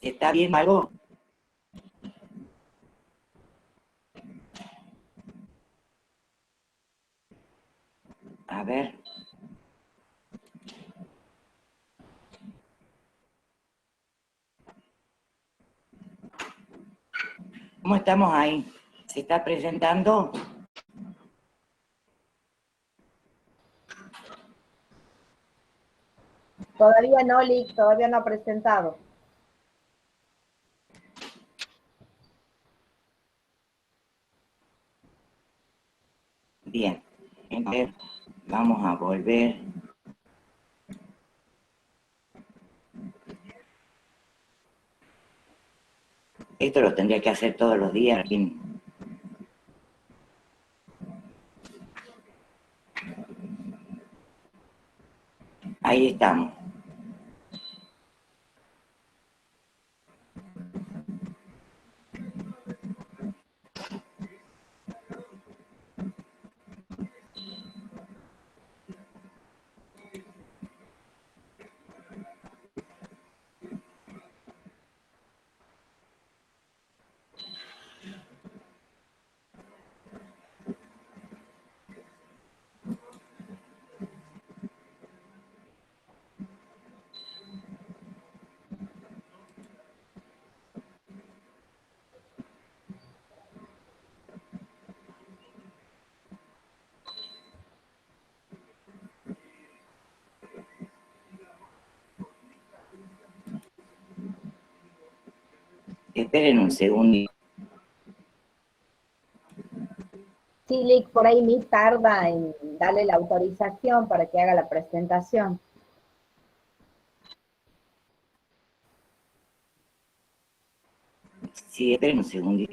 ¿Está bien algo? A ver. ¿Cómo estamos ahí? ¿Se está presentando? Todavía no, Lick, todavía no ha presentado. Bien, entonces vamos a volver. Esto lo tendría que hacer todos los días. Ahí estamos. Esperen un segundo. Sí, Lick, por ahí Miss tarda en darle la autorización para que haga la presentación. Sí, esperen un segundo.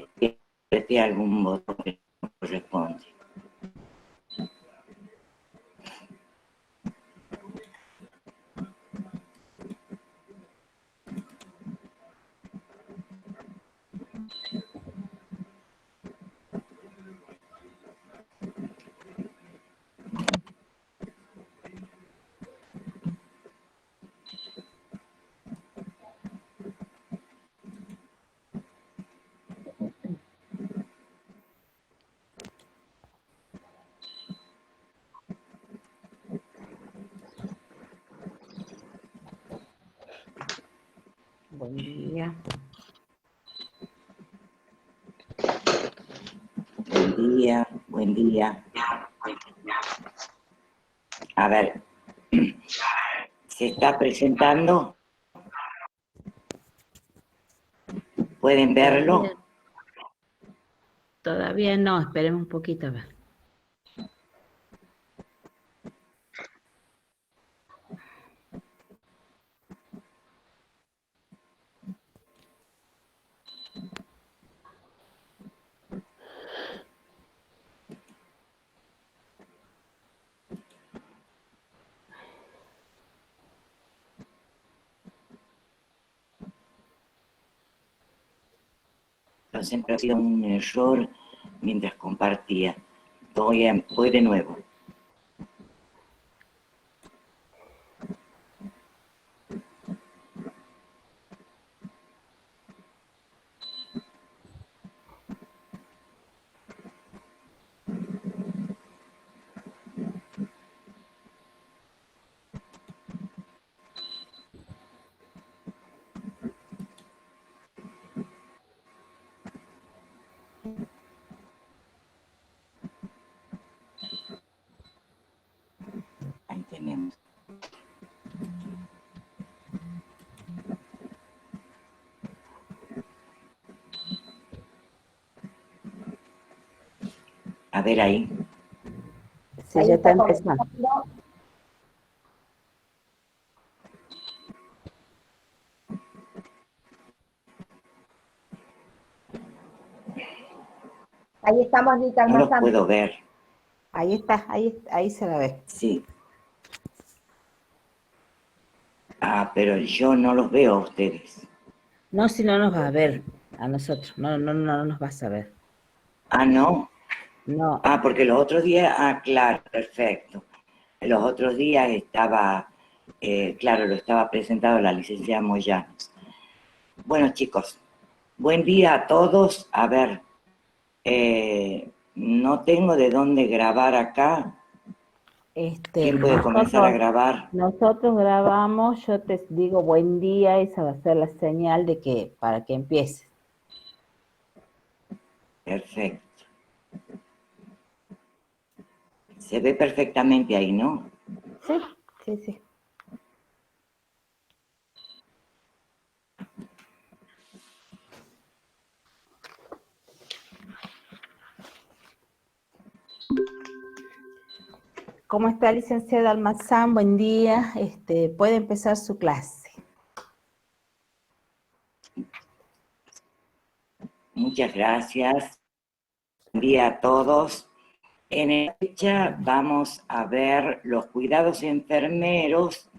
Apreté algún botón que no corresponde. Buen día. Buen día, buen día. A ver, ¿se está presentando? ¿Pueden verlo? Todavía no, esperemos un poquito a ver. Pero siempre ha sido un error mientras compartía. Voy de nuevo. Ahí tenemos. A ver ahí. Sí, Ahí ya está está empezando. Ahí estamos, Lick, No los almorzando. puedo ver. Ahí está, ahí se la ve. Sí. Ah, pero yo no los veo a ustedes. No, si no nos va a ver a nosotros, no nos vas a ver. Ah, ¿no? No, Ah, porque los otros días, claro, perfecto. Los otros días estaba, claro, lo estaba presentado la licenciada Moyanos. Bueno, chicos, buen día a todos. A ver, no tengo de dónde grabar acá. ¿Quién puede comenzar a grabar? Nosotros grabamos, yo te digo buen día, esa va a ser la señal de que para que empieces. Perfecto. Se ve perfectamente ahí, ¿no? Sí, sí, sí. ¿Cómo está, licenciada Almazán? Buen día. Puede empezar su clase. Muchas gracias. Buen día a todos. En esta fecha vamos a ver los cuidados enfermeros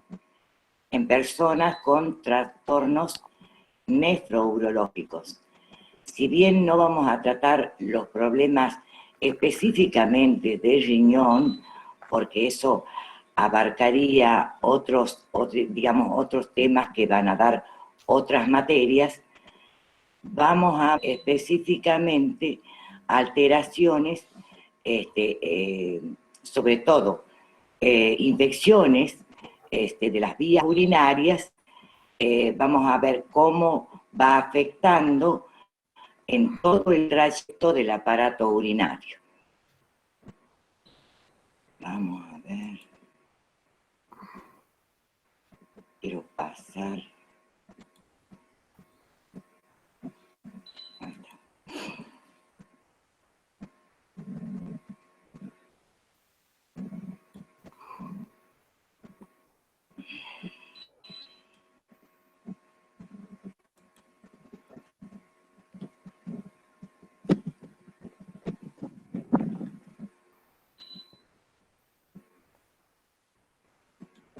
en personas con trastornos nefrourológicos. Si bien no vamos a tratar los problemas específicamente de riñón, porque eso abarcaría otros temas que van a dar otras materias, vamos a específicamente alteraciones, sobre todo infecciones de las vías urinarias. Vamos a ver cómo va afectando en todo el trayecto del aparato urinario. Vamos a ver. Quiero pasar. Ahí está.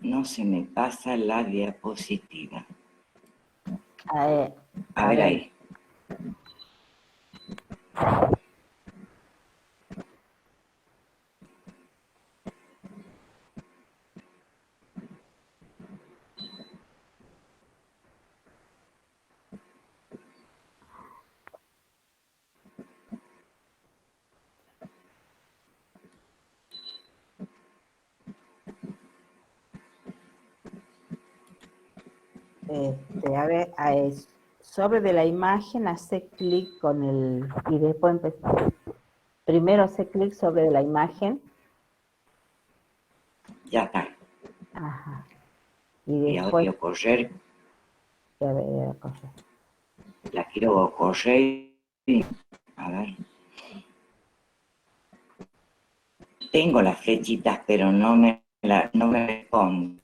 No se me pasa la diapositiva. A ver ahí. Sobre de la imagen, hace clic con el... y después empezar. Primero hace clic sobre la imagen. Ya está. Ajá. Y ahora quiero correr. La quiero correr. A ver. Tengo las flechitas, pero no me responden.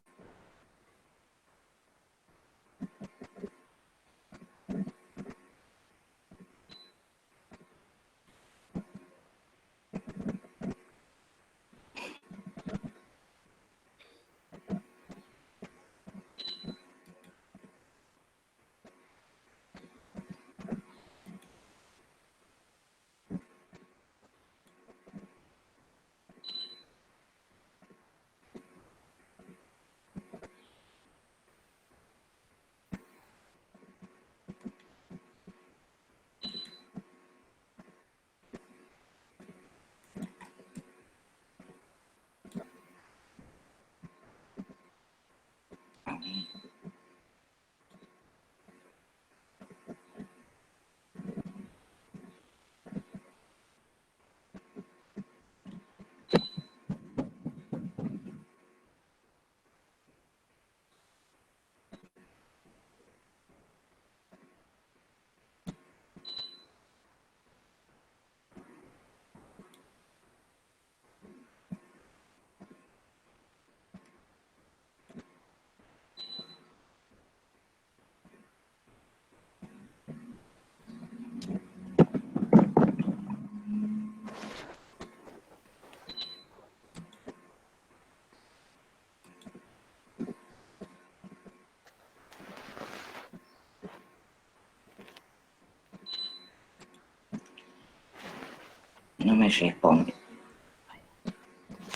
No me responde.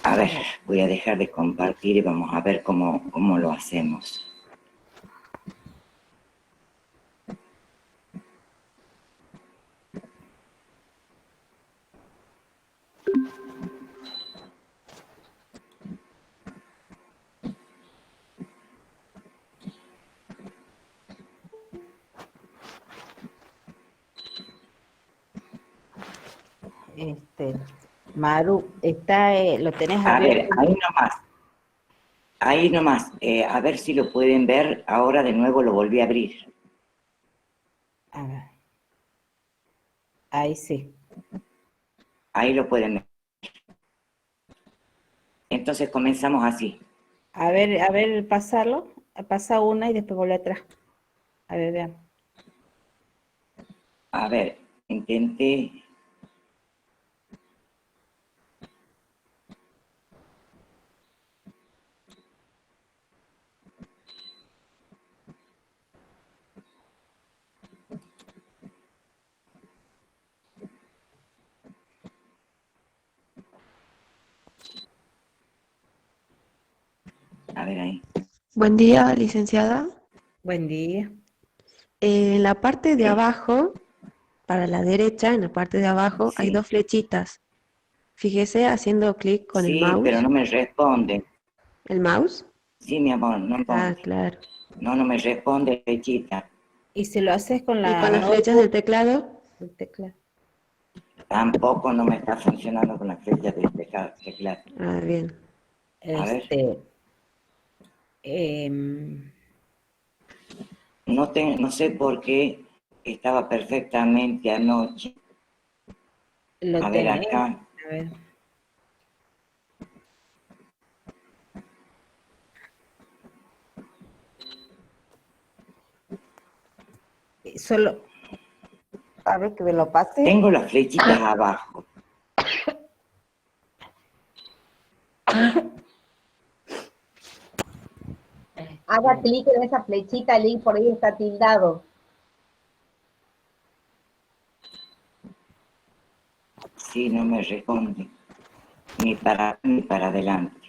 A ver, voy a dejar de compartir y vamos a ver cómo lo hacemos. Maru, está, lo tenés A ver, abierto. ahí nomás, a ver si lo pueden ver, ahora de nuevo lo volví a abrir. A ver. Ahí sí. Ahí lo pueden ver. Entonces comenzamos así. A ver, pasarlo. Pasa una y después vuelve atrás. A ver, vean. A ver, intenté. A ver ahí. Buen día, licenciada. Buen día. En la parte de Sí. abajo, para la derecha, en la parte de abajo, hay Sí. 2 flechitas. Fíjese haciendo clic con el Sí, pero mouse. no me responde. ¿El mouse? Sí, mi amor, no, Ah, claro. no me responde, flechita. ¿Y si lo haces con ¿Y la con las flechas del notebook? teclado? El teclado. Tampoco no me está funcionando con la flecha del teclado. Ah, bien. A ver, Em, no sé por qué estaba perfectamente anoche. lo A ver tenés. acá. A ver. Solo, a ver que me lo pase. Tengo las flechitas abajo. Haga clic en esa flechita, link, por ahí está tildado. Sí, no me responde. Ni para adelante.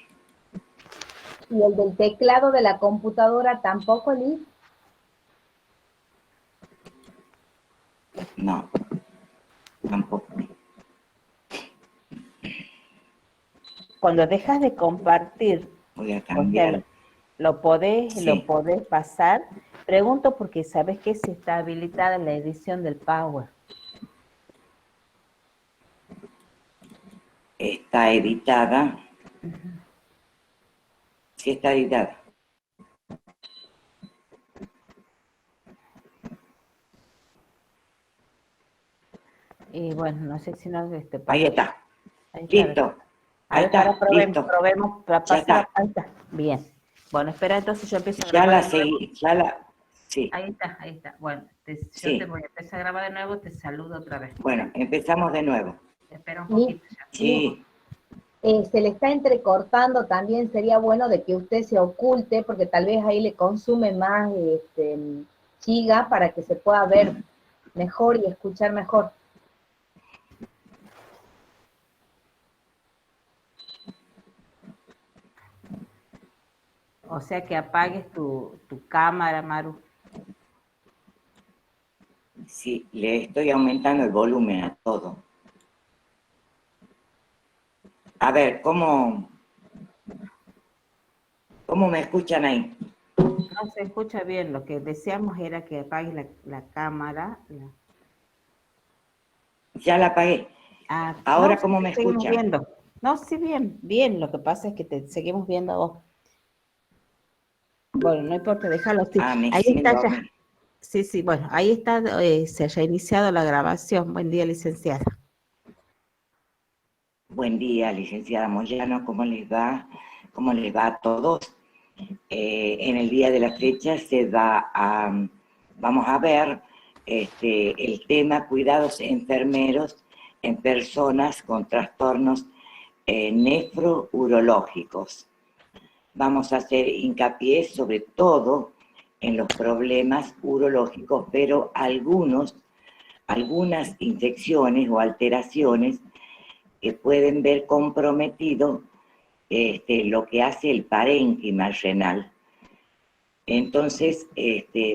Y el del teclado de la computadora tampoco, Liz. No, tampoco. Cuando dejas de compartir, Voy a o sea, cambiar. lo podés Sí. pasar. Pregunto porque sabes que si está habilitada la edición del Power. Está editada. Sí, está editada. Y bueno, no sé si nos Ahí está. Ahí está. Listo. A Ahí ver, ahora está, listo. probemos para Ya pasar. está. Ahí está. Bien. Bueno, espera, entonces yo empiezo a Ya grabar la de nuevo. seguí, sí, Ahí está, ahí está. Bueno, yo te sí. voy a empezar a grabar de nuevo, te saludo otra vez. Bueno, empezamos de nuevo. Espera un Liz, poquito ya. Sí, se le está entrecortando, también sería bueno de que usted se oculte, porque tal vez ahí le consume más giga para que se pueda ver mejor y escuchar mejor. O sea que apagues tu cámara, Maru. sí, le estoy aumentando el volumen a todo. A ver, ¿cómo me escuchan ahí? No se escucha bien. Lo que deseamos era que apagues la cámara. Ya la apagué. Ahora, No, ¿cómo te me seguimos escuchan? viendo. No, sí, bien, bien. Lo que pasa es que te seguimos viendo a vos. Bueno, no importa, déjalo así. Ah, me Ahí siguen está a ya. mí. Sí, bueno, ahí está, se haya iniciado la grabación. Buen día, licenciada. Buen día, licenciada Moyano, ¿cómo les va? ¿Cómo les va a todos? En el día de la fecha vamos a ver el tema cuidados enfermeros en personas con trastornos nefrourológicos. Vamos a hacer hincapié sobre todo en los problemas urológicos, pero algunas infecciones o alteraciones que pueden ver comprometido lo que hace el parénquima renal. Entonces,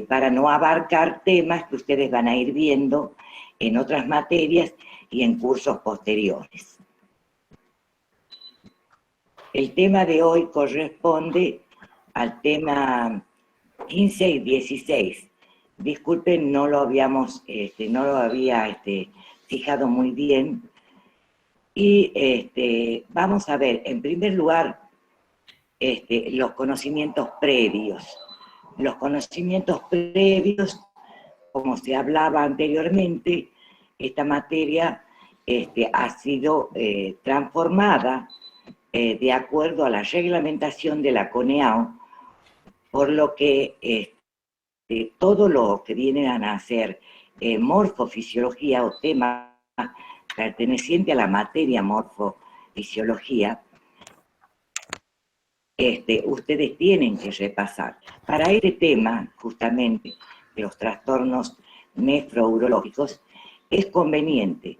para no abarcar temas que ustedes van a ir viendo en otras materias y en cursos posteriores. El tema de hoy corresponde al tema 15 y 16. Disculpen, no lo había fijado muy bien, Y vamos a ver, en primer lugar, los conocimientos previos. Los conocimientos previos, como se hablaba anteriormente, esta materia ha sido transformada de acuerdo a la reglamentación de la CONEAO, por lo que todo lo que vienen a hacer morfofisiología o tema perteneciente a la materia morfofisiología, ustedes tienen que repasar. Para este tema, justamente, de los trastornos nefrourológicos, es conveniente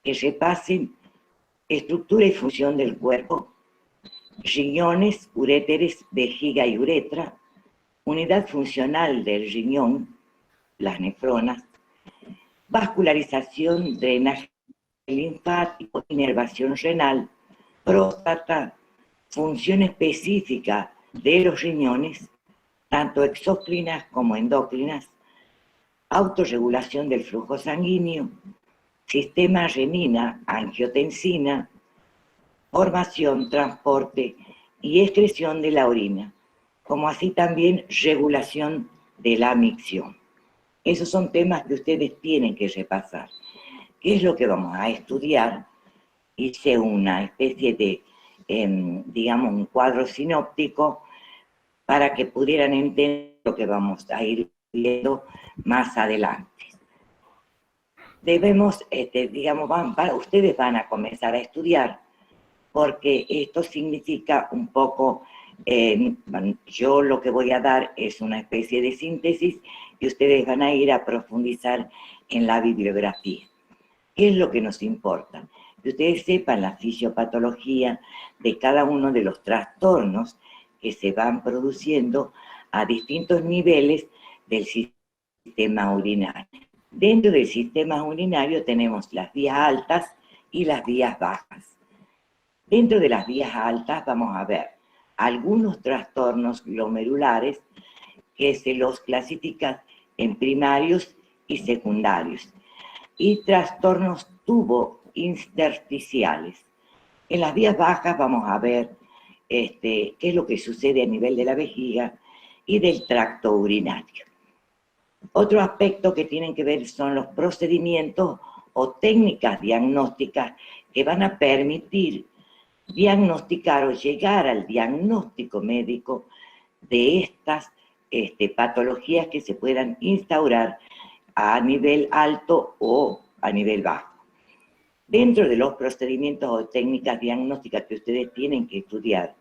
que repasen estructura y función del cuerpo, riñones, uréteres, vejiga y uretra, unidad funcional del riñón, las nefronas, vascularización, drenaje linfático, inervación renal, próstata, función específica de los riñones, tanto exócrinas como endócrinas, autorregulación del flujo sanguíneo, sistema renina-angiotensina, formación, transporte y excreción de la orina, como así también regulación de la micción. Esos son temas que ustedes tienen que repasar. ¿Qué es lo que vamos a estudiar? Hice una especie de, digamos, un cuadro sinóptico para que pudieran entender lo que vamos a ir viendo más adelante. Debemos, digamos, ustedes van a comenzar a estudiar, porque esto significa un poco, yo lo que voy a dar es una especie de síntesis y ustedes van a ir a profundizar en la bibliografía. ¿Qué es lo que nos importa? Que ustedes sepan la fisiopatología de cada uno de los trastornos que se van produciendo a distintos niveles del sistema urinario. Dentro del sistema urinario tenemos las vías altas y las vías bajas. Dentro de las vías altas vamos a ver algunos trastornos glomerulares que se los clasifican en primarios y secundarios, y trastornos tubo-intersticiales. En las vías bajas vamos a ver qué es lo que sucede a nivel de la vejiga y del tracto urinario. Otro aspecto que tienen que ver son los procedimientos o técnicas diagnósticas que van a permitir diagnosticar o llegar al diagnóstico médico de estas patologías que se puedan instaurar a nivel alto o a nivel bajo. Dentro de los procedimientos o técnicas diagnósticas que ustedes tienen que estudiar,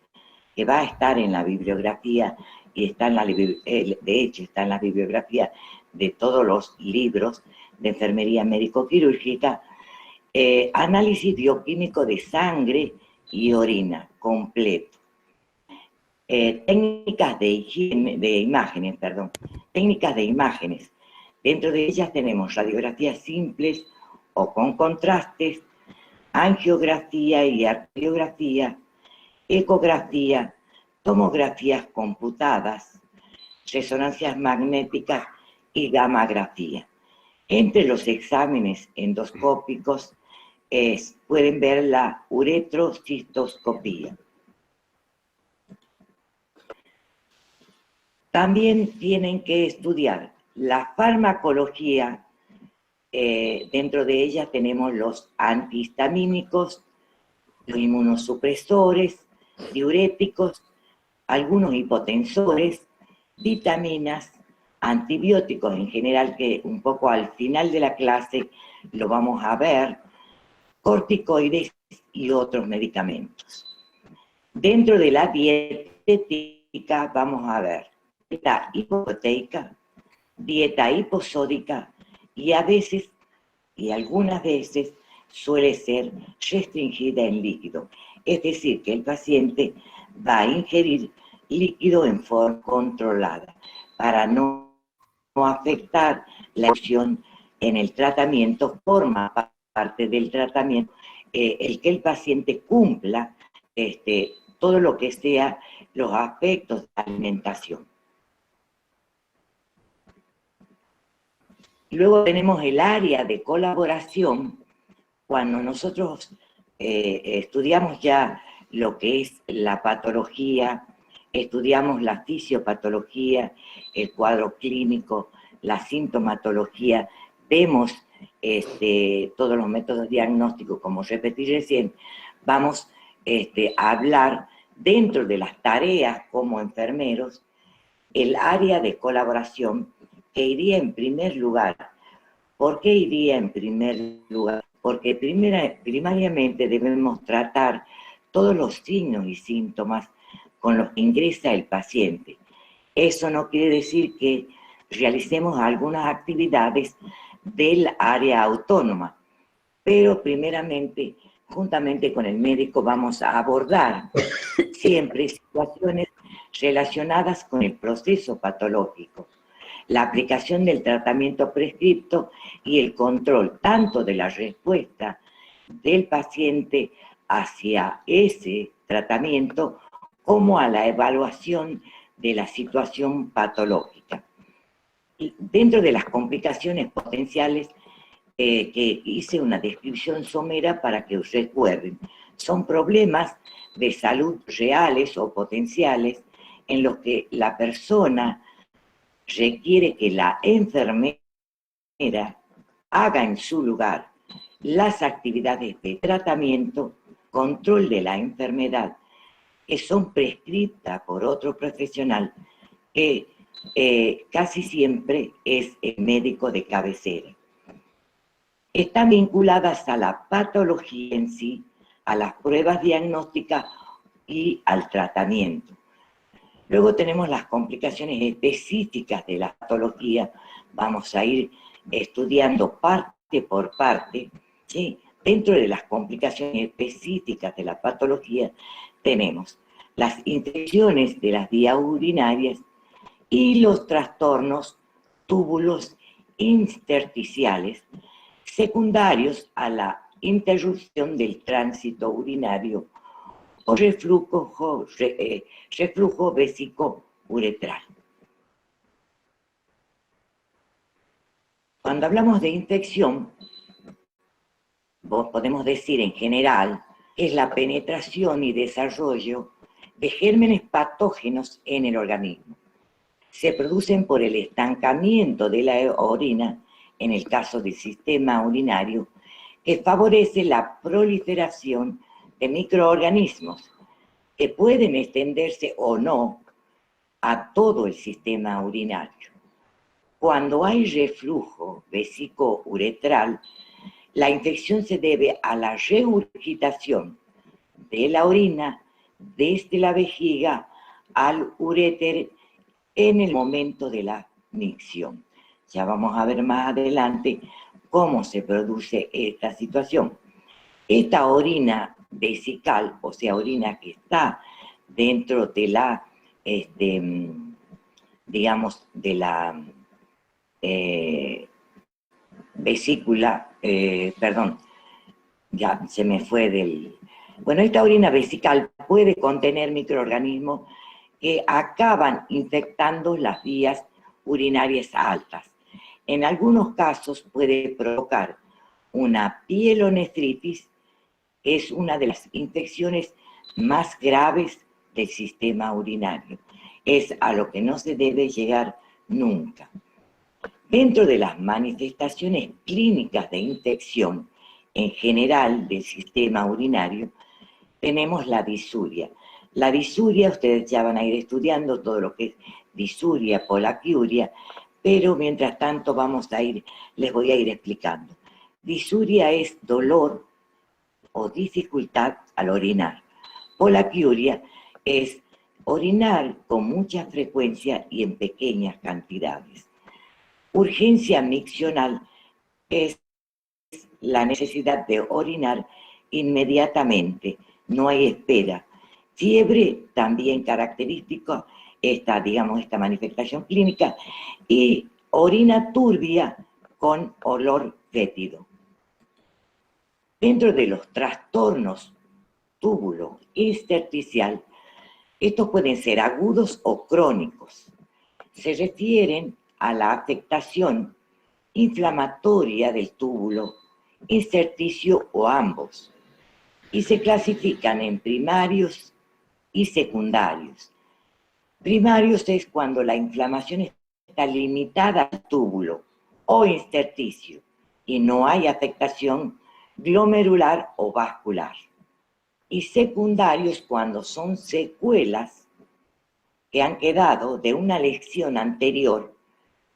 que va a estar en la bibliografía, y está en de hecho está en la bibliografía de todos los libros de enfermería médico-quirúrgica, análisis bioquímico de sangre y orina completo. Técnicas técnicas de imágenes. Dentro de ellas tenemos radiografías simples o con contrastes, angiografía y arteriografía, ecografía, tomografías computadas, resonancias magnéticas y gammagrafía. Entre los exámenes endoscópicos pueden ver la uretrocistoscopía. También tienen que estudiar la farmacología. Dentro de ella tenemos los antihistamínicos, los inmunosupresores, diuréticos, algunos hipotensores, vitaminas, antibióticos en general, que un poco al final de la clase lo vamos a ver, corticoides y otros medicamentos. Dentro de la dietética vamos a ver dieta hipoproteica, dieta hiposódica, y a veces, y algunas veces, suele ser restringida en líquido. Es decir, que el paciente va a ingerir líquido en forma controlada para no afectar la acción en el tratamiento. Forma parte del tratamiento el que el paciente cumpla todo lo que sea los aspectos de alimentación. Luego tenemos el área de colaboración, cuando nosotros estudiamos ya lo que es la patología, estudiamos la fisiopatología, el cuadro clínico, la sintomatología, vemos todos los métodos diagnósticos, como repetí recién, vamos a hablar dentro de las tareas como enfermeros, el área de colaboración que iría en primer lugar. ¿Por qué iría en primer lugar? Porque primariamente debemos tratar todos los signos y síntomas con los que ingresa el paciente. Eso no quiere decir que realicemos algunas actividades del área autónoma, pero primeramente, juntamente con el médico, vamos a abordar siempre situaciones relacionadas con el proceso patológico, la aplicación del tratamiento prescripto y el control tanto de la respuesta del paciente hacia ese tratamiento como a la evaluación de la situación patológica. Y dentro de las complicaciones potenciales, que hice una descripción somera para que os recuerden, son problemas de salud reales o potenciales en los que la persona requiere que la enfermera haga en su lugar las actividades de tratamiento, control de la enfermedad, que son prescritas por otro profesional que casi siempre es el médico de cabecera. Están vinculadas a la patología en sí, a las pruebas diagnósticas y al tratamiento. Luego tenemos las complicaciones específicas de la patología. Vamos a ir estudiando parte por parte, ¿sí? Dentro de las complicaciones específicas de la patología tenemos las infecciones de las vías urinarias y los trastornos túbulos intersticiales secundarios a la interrupción del tránsito urinario o reflujo vesicouretral. Cuando hablamos de infección, podemos decir en general que es la penetración y desarrollo de gérmenes patógenos en el organismo. Se producen por el estancamiento de la orina, en el caso del sistema urinario, que favorece la proliferación de microorganismos que pueden extenderse o no a todo el sistema urinario. Cuando hay reflujo vesicouretral, la infección se debe a la regurgitación de la orina desde la vejiga al uréter en el momento de la micción. Ya vamos a ver más adelante cómo se produce esta situación. Esta orina vesical, o sea, orina que está dentro de la, digamos, de la vesícula, perdón, ya se me fue del... Bueno, esta orina vesical puede contener microorganismos que acaban infectando las vías urinarias altas. En algunos casos puede provocar una pielonefritis, que es una de las infecciones más graves del sistema urinario. Es a lo que no se debe llegar nunca. Dentro de las manifestaciones clínicas de infección en general del sistema urinario, tenemos la disuria. La disuria, ustedes ya van a ir estudiando todo lo que es disuria, polaquiuria, pero mientras tanto les voy a ir explicando. Disuria es dolor o dificultad al orinar. Polaquiuria es orinar con mucha frecuencia y en pequeñas cantidades. Urgencia miccional es la necesidad de orinar inmediatamente, no hay espera. Fiebre, también característico, esta manifestación clínica, y orina turbia con olor fétido. Dentro de los trastornos túbulo intersticial, estos pueden ser agudos o crónicos. Se refieren a la afectación inflamatoria del túbulo, intersticio o ambos. y se clasifican en primarios y secundarios. Primarios es cuando la inflamación está limitada al túbulo o intersticio y no hay afectación glomerular o vascular. Y secundarios cuando son secuelas que han quedado de una lesión anterior,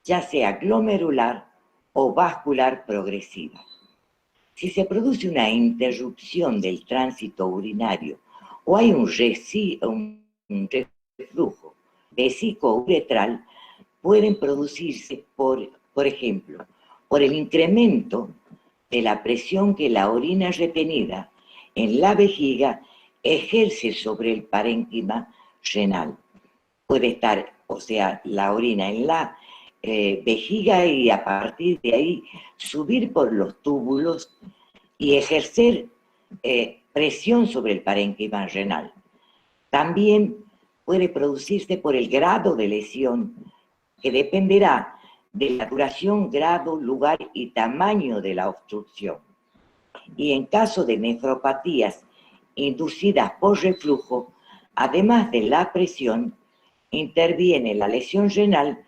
ya sea glomerular o vascular progresiva. Si se produce una interrupción del tránsito urinario o hay un reflujo vesíco-uretral, pueden producirse por ejemplo, por el incremento de la presión que la orina retenida en la vejiga ejerce sobre el parénquima renal. Puede estar, o sea, la orina en la vejiga y a partir de ahí subir por los túbulos y ejercer presión sobre el parénquima renal. También puede producirse por el grado de lesión, que dependerá de la duración, grado, lugar y tamaño de la obstrucción. Y en caso de nefropatías inducidas por reflujo, además de la presión, interviene la lesión renal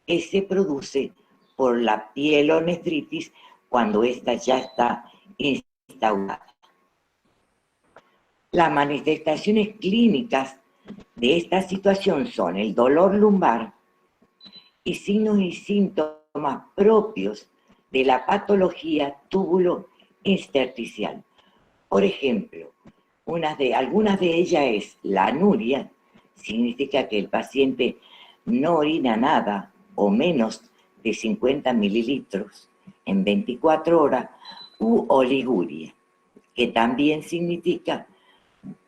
que se produce por la pielonefritis cuando ésta ya está instaurada. Las manifestaciones clínicas de esta situación son el dolor lumbar y signos y síntomas propios de la patología túbulo-intersticial. Por ejemplo, algunas de ellas es la anuria, significa que el paciente no orina nada o menos de 50 mililitros en 24 horas, u oliguria, que también significa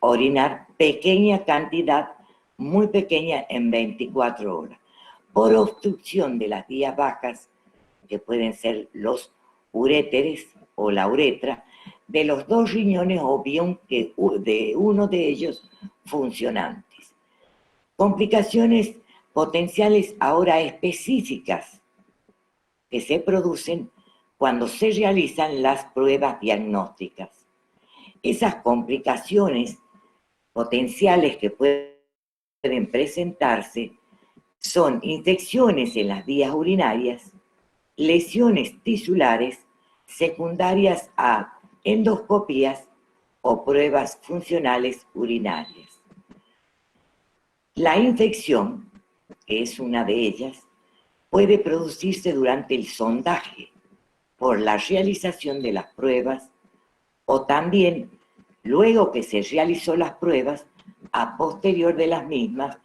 orinar pequeña cantidad, muy pequeña en 24 horas, por obstrucción de las vías bajas, que pueden ser los uréteres o la uretra, de los dos riñones o bien que de uno de ellos funcionantes. Complicaciones potenciales ahora específicas que se producen cuando se realizan las pruebas diagnósticas. Esas complicaciones potenciales que pueden presentarse son infecciones en las vías urinarias, lesiones tisulares secundarias a endoscopías o pruebas funcionales urinarias. La infección, que es una de ellas, puede producirse durante el sondaje por la realización de las pruebas o también luego que se realizó las pruebas, a posterior de las mismas,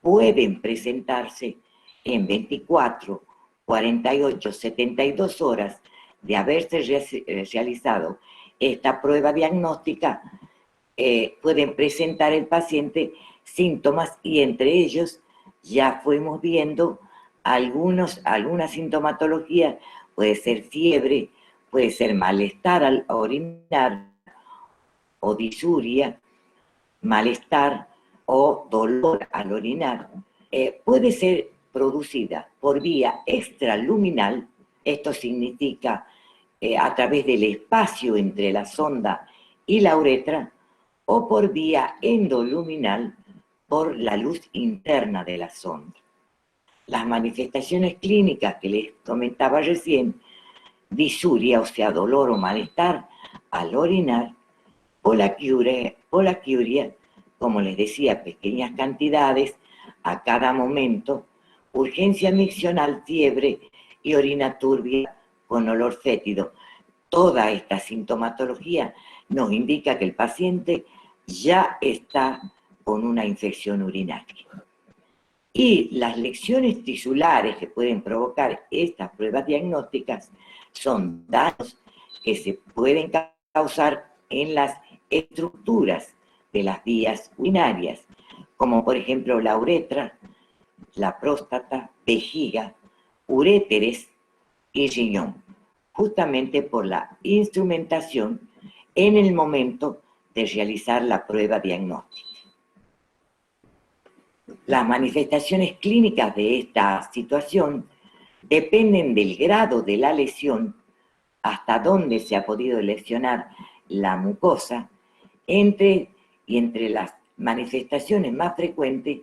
pueden presentarse en 24, 48, 72 horas de haberse realizado esta prueba diagnóstica, pueden presentar el paciente síntomas y entre ellos ya fuimos viendo alguna sintomatología, puede ser fiebre, puede ser malestar al orinar o disuria, malestar o dolor al orinar. Puede ser producida por vía extraluminal, esto significa a través del espacio entre la sonda y la uretra, o por vía endoluminal, por la luz interna de la sonda. Las manifestaciones clínicas que les comentaba recién, disuria, o sea, dolor o malestar al orinar, poliuria, como les decía, pequeñas cantidades a cada momento, urgencia miccional, fiebre y orina turbia con olor fétido. Toda esta sintomatología nos indica que el paciente ya está con una infección urinaria. Y las lesiones tisulares que pueden provocar estas pruebas diagnósticas son daños que se pueden causar en las estructuras de las vías urinarias, como por ejemplo la uretra, la próstata, vejiga, uréteres y riñón, justamente por la instrumentación en el momento de realizar la prueba diagnóstica. Las manifestaciones clínicas de esta situación dependen del grado de la lesión, hasta dónde se ha podido lesionar la mucosa, Entre las manifestaciones más frecuentes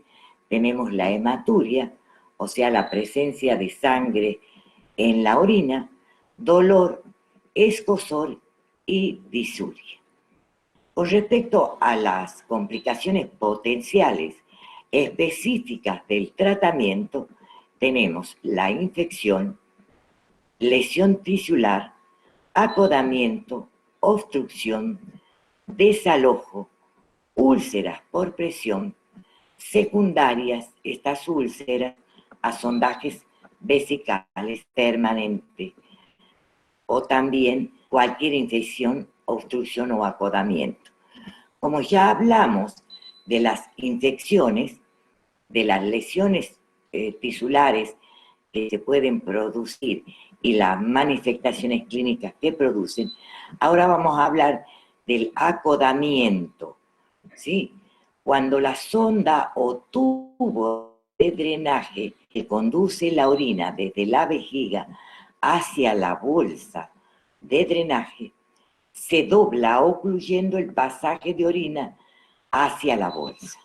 tenemos la hematuria, o sea, la presencia de sangre en la orina, dolor, escozor y disuria. Con respecto a las complicaciones potenciales específicas del tratamiento, tenemos la infección, lesión tisular, acodamiento, obstrucción, desalojo, úlceras por presión, secundarias, estas úlceras, a sondajes vesicales permanentes, o también cualquier infección, obstrucción o acodamiento. Como ya hablamos de las infecciones, de las lesiones tisulares que se pueden producir y las manifestaciones clínicas que producen, ahora vamos a hablar del acodamiento, ¿sí? Cuando la sonda o tubo de drenaje que conduce la orina desde la vejiga hacia la bolsa de drenaje se dobla ocluyendo el pasaje de orina hacia la bolsa.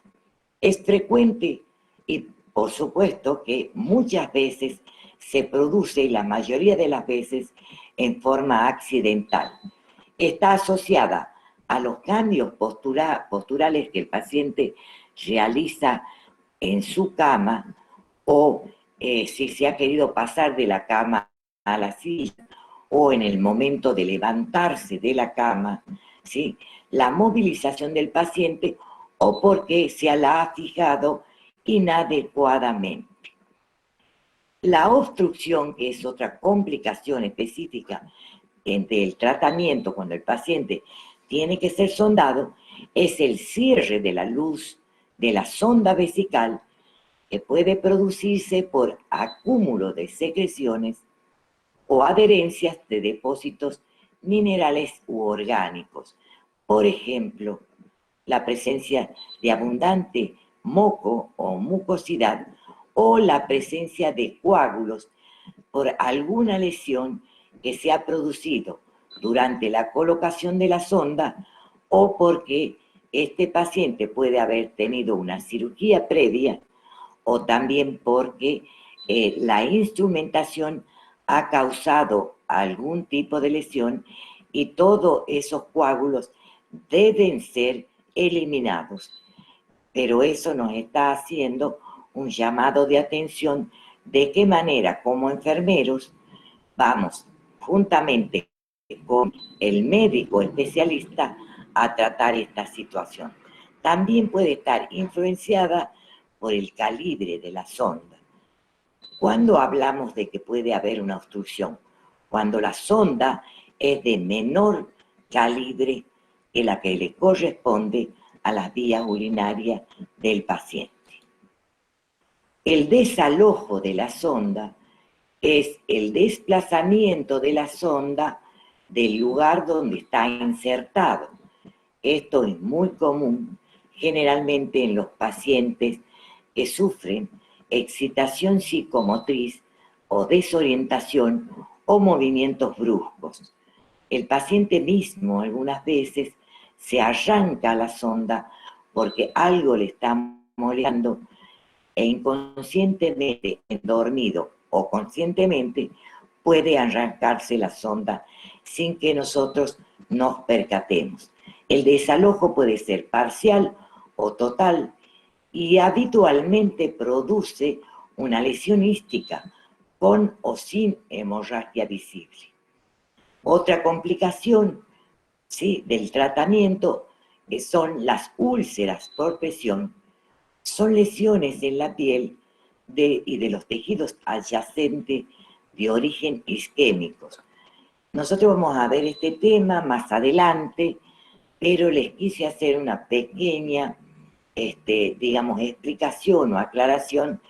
Es frecuente y por supuesto que muchas veces se produce, y la mayoría de las veces, en forma accidental. Está asociada a los cambios posturales que el paciente realiza en su cama o si se ha querido pasar de la cama a la silla o en el momento de levantarse de la cama, ¿sí? La movilización del paciente o porque se la ha fijado inadecuadamente. La obstrucción, que es otra complicación específica del tratamiento cuando el paciente tiene que ser sondado, es el cierre de la luz de la sonda vesical que puede producirse por acúmulo de secreciones o adherencias de depósitos minerales u orgánicos. Por ejemplo, la presencia de abundante moco o mucosidad o la presencia de coágulos por alguna lesión que se ha producido durante la colocación de la sonda o porque este paciente puede haber tenido una cirugía previa o también porque la instrumentación ha causado algún tipo de lesión y todos esos coágulos deben ser eliminados. Pero eso nos está haciendo un llamado de atención de qué manera como enfermeros vamos juntamente con el médico especialista a tratar esta situación. También puede estar influenciada por el calibre de la sonda. ¿Cuándo hablamos de que puede haber una obstrucción? Cuando la sonda es de menor calibre que la que le corresponde a las vías urinarias del paciente. El desalojo de la sonda es el desplazamiento de la sonda del lugar donde está insertado. Esto es muy común generalmente en los pacientes que sufren excitación psicomotriz o desorientación o movimientos bruscos. El paciente mismo algunas veces se arranca la sonda porque algo le está molestando e inconscientemente, dormido o conscientemente, puede arrancarse la sonda sin que nosotros nos percatemos. El desalojo puede ser parcial o total y habitualmente produce una lesión ística con o sin hemorragia visible. Otra complicación, ¿sí?, del tratamiento son las úlceras por presión. Son lesiones en la piel y de los tejidos adyacentes de origen isquémicos. Nosotros vamos a ver este tema más adelante, pero les quise hacer una pequeña, digamos, explicación o aclaración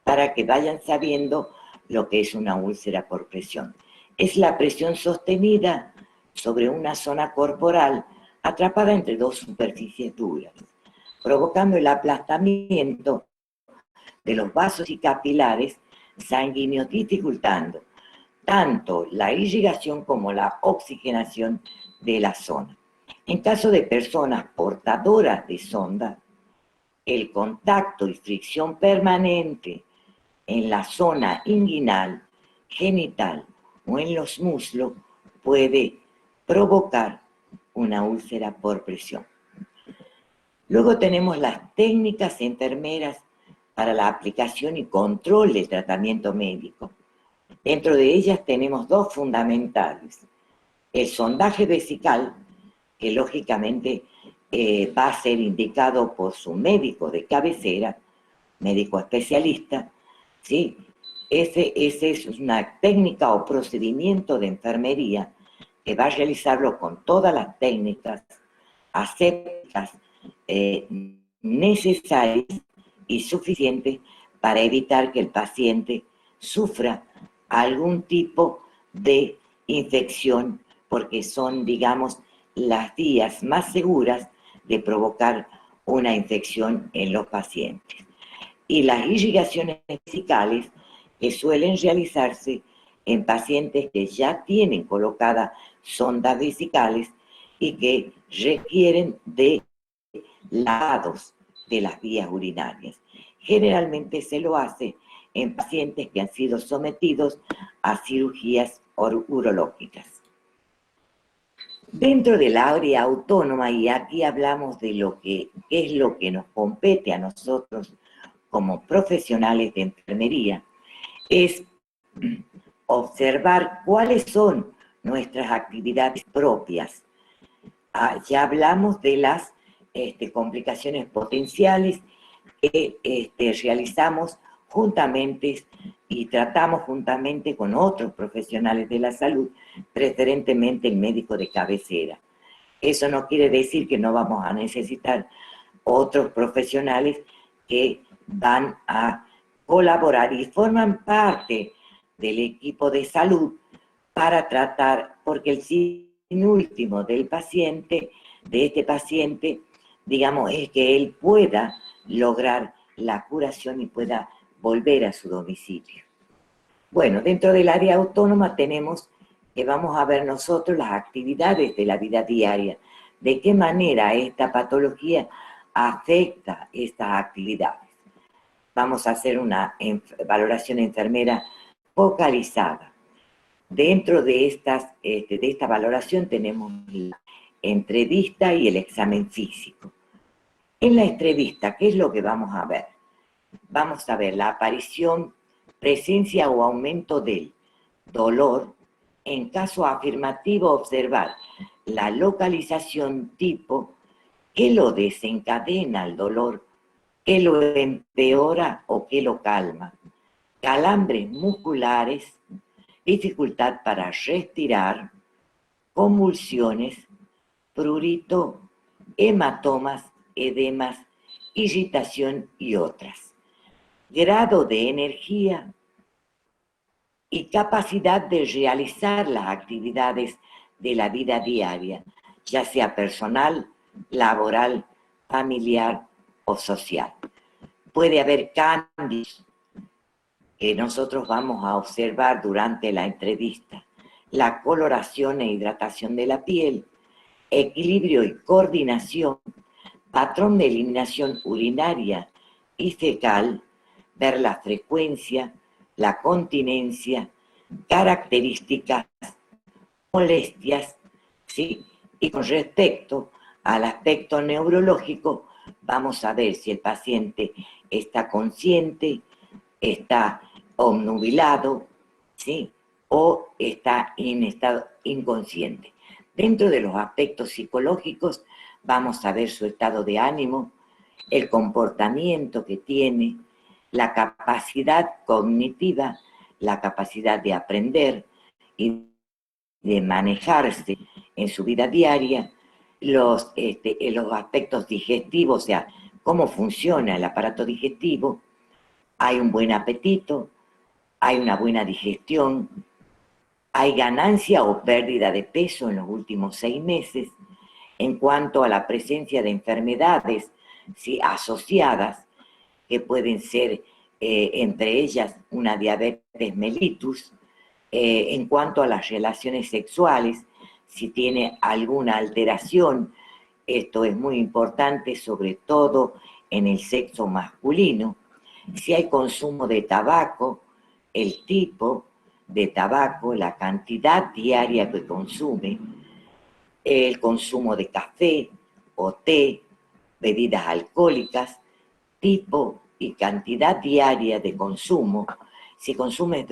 para que vayan sabiendo lo que es una úlcera por presión. Es la presión sostenida sobre una zona corporal atrapada entre dos superficies duras, provocando el aplastamiento de los vasos y capilares sanguíneos, dificultando tanto la irrigación como la oxigenación de la zona. En caso de personas portadoras de sonda, el contacto y fricción permanente en la zona inguinal, genital o en los muslos puede provocar una úlcera por presión. Luego tenemos las técnicas enfermeras para la aplicación y control del tratamiento médico. Dentro de ellas tenemos dos fundamentales. El sondaje vesical, que lógicamente va a ser indicado por su médico de cabecera, médico especialista, ¿sí? Ese es una técnica o procedimiento de enfermería que va a realizarlo con todas las técnicas asépticas necesarias y suficientes para evitar que el paciente sufra algún tipo de infección, porque son, digamos, las vías más seguras de provocar una infección en los pacientes. Y las irrigaciones vesicales que suelen realizarse en pacientes que ya tienen colocadas sondas vesicales y que requieren de lavados de las vías urinarias. Generalmente se lo hace en pacientes que han sido sometidos a cirugías urológicas. Dentro del área autónoma, y aquí hablamos de lo que es lo que nos compete a nosotros como profesionales de enfermería, es observar cuáles son nuestras actividades propias. Ya hablamos de las complicaciones potenciales que realizamos juntamente y tratamos juntamente con otros profesionales de la salud, preferentemente el médico de cabecera. Eso no quiere decir que no vamos a necesitar otros profesionales que van a colaborar y forman parte del equipo de salud para tratar, porque el fin último del paciente, de este paciente, digamos, es que él pueda lograr la curación y pueda volver a su domicilio. Bueno, dentro del área autónoma tenemos que vamos a ver nosotros las actividades de la vida diaria, de qué manera esta patología afecta estas actividades. Vamos a hacer una valoración enfermera focalizada. Dentro de esta valoración tenemos la entrevista y el examen físico. En la entrevista, ¿qué es lo que vamos a ver? Vamos a ver la aparición, presencia o aumento del dolor. En caso afirmativo, observar la localización tipo, qué lo desencadena el dolor, qué lo empeora o qué lo calma. Calambres musculares, dificultad para respirar, convulsiones, prurito, hematomas, edemas, irritación y otras. Grado de energía y capacidad de realizar las actividades de la vida diaria, ya sea personal, laboral, familiar o social. Puede haber cambios que nosotros vamos a observar durante la entrevista: la coloración e hidratación de la piel, equilibrio y coordinación, patrón de eliminación urinaria y fecal, ver la frecuencia, la continencia, características, molestias, ¿sí? Y con respecto al aspecto neurológico, vamos a ver si el paciente está consciente, está obnubilado, ¿sí? O está en estado inconsciente. Dentro de los aspectos psicológicos, vamos a ver su estado de ánimo, el comportamiento que tiene, la capacidad cognitiva, la capacidad de aprender y de manejarse en su vida diaria, los aspectos digestivos, o sea, cómo funciona el aparato digestivo. Hay un buen apetito, hay una buena digestión, hay ganancia o pérdida de peso en los últimos 6 meses. En cuanto a la presencia de enfermedades, ¿sí?, asociadas, que pueden ser entre ellas una diabetes mellitus. En cuanto a las relaciones sexuales, si tiene alguna alteración. Esto es muy importante, sobre todo en el sexo masculino. Si hay consumo de tabaco, el tipo de tabaco, la cantidad diaria que consume, el consumo de café o té, bebidas alcohólicas, tipo y cantidad diaria de consumo, si consume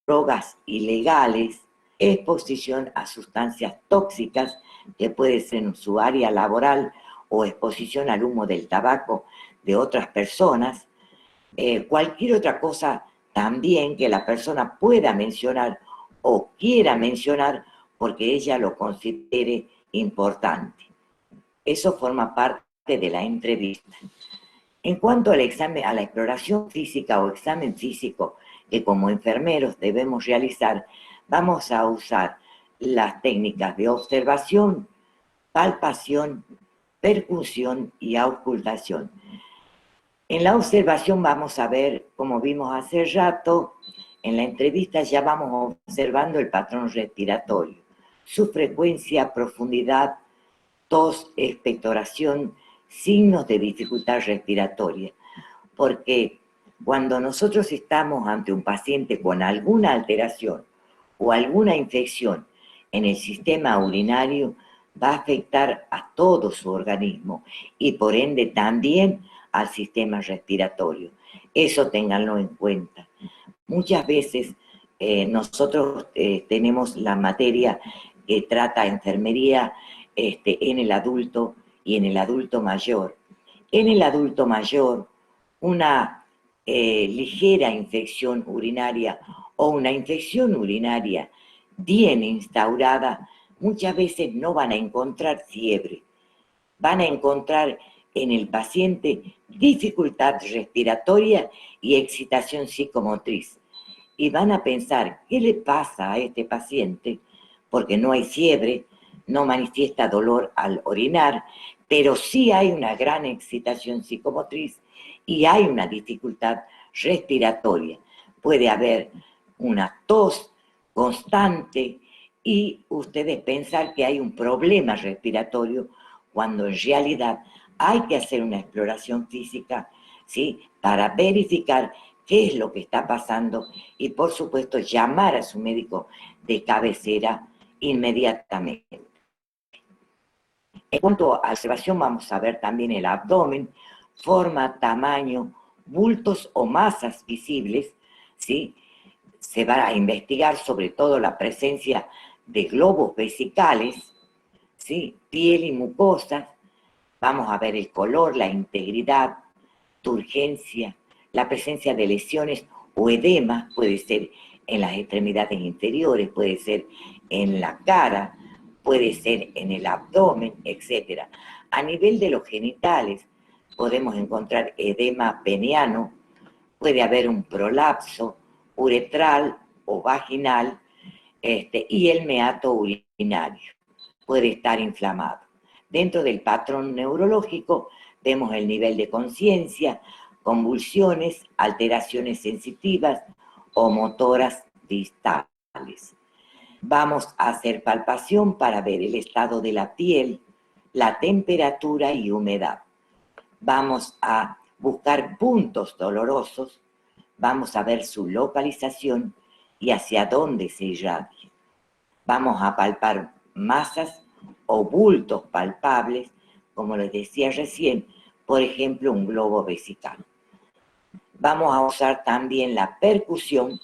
drogas ilegales, exposición a sustancias tóxicas, que puede ser en su área laboral o exposición al humo del tabaco de otras personas, cualquier otra cosa también que la persona pueda mencionar o quiera mencionar porque ella lo considere importante. Eso forma parte de la entrevista. En cuanto al examen, a la exploración física o examen físico que como enfermeros debemos realizar, vamos a usar las técnicas de observación, palpación, percusión y auscultación. En la observación vamos a ver, como vimos hace rato, en la entrevista ya vamos observando el patrón respiratorio, su frecuencia, profundidad, tos, expectoración, signos de dificultad respiratoria. Porque cuando nosotros estamos ante un paciente con alguna alteración o alguna infección en el sistema urinario, va a afectar a todo su organismo y por ende también al sistema respiratorio. Eso ténganlo en cuenta. Muchas veces nosotros tenemos la materia que trata enfermería en el adulto y en el adulto mayor. En el adulto mayor, una ligera infección urinaria o una infección urinaria bien instaurada, muchas veces no van a encontrar fiebre. Van a encontrar en el paciente dificultad respiratoria y excitación psicomotriz. Y van a pensar, ¿qué le pasa a este paciente? Porque no hay fiebre, no manifiesta dolor al orinar, pero sí hay una gran excitación psicomotriz y hay una dificultad respiratoria. Puede haber una tos constante y ustedes pensar que hay un problema respiratorio cuando en realidad hay que hacer una exploración física, ¿sí?, para verificar qué es lo que está pasando y, por supuesto, llamar a su médico de cabecera inmediatamente. En cuanto a observación, vamos a ver también el abdomen, forma, tamaño, bultos o masas visibles, ¿sí? Se va a investigar sobre todo la presencia de globos vesicales, ¿sí?, piel y mucosas. Vamos a ver el color, la integridad, turgencia, la presencia de lesiones o edema, puede ser en las extremidades inferiores, puede ser en la cara, puede ser en el abdomen, etc. A nivel de los genitales, podemos encontrar edema peniano, puede haber un prolapso uretral o vaginal, y el meato urinario puede estar inflamado. Dentro del patrón neurológico vemos el nivel de conciencia, convulsiones, alteraciones sensitivas o motoras distales. Vamos a hacer palpación para ver el estado de la piel, la temperatura y humedad. Vamos a buscar puntos dolorosos, vamos a ver su localización y hacia dónde se irradia. Vamos a palpar masas o bultos palpables, como les decía recién, por ejemplo, un globo vesical. Vamos a usar también la percusión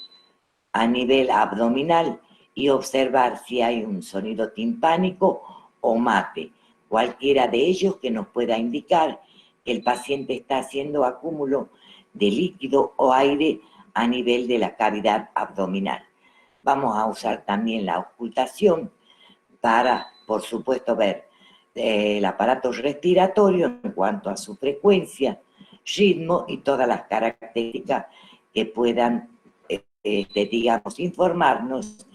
a nivel abdominal y observar si hay un sonido timpánico o mate, cualquiera de ellos que nos pueda indicar que el paciente está haciendo acúmulo de líquido o aire a nivel de la cavidad abdominal. Vamos a usar también la auscultación para, por supuesto, ver el aparato respiratorio en cuanto a su frecuencia, ritmo y todas las características que puedan, digamos, informarnos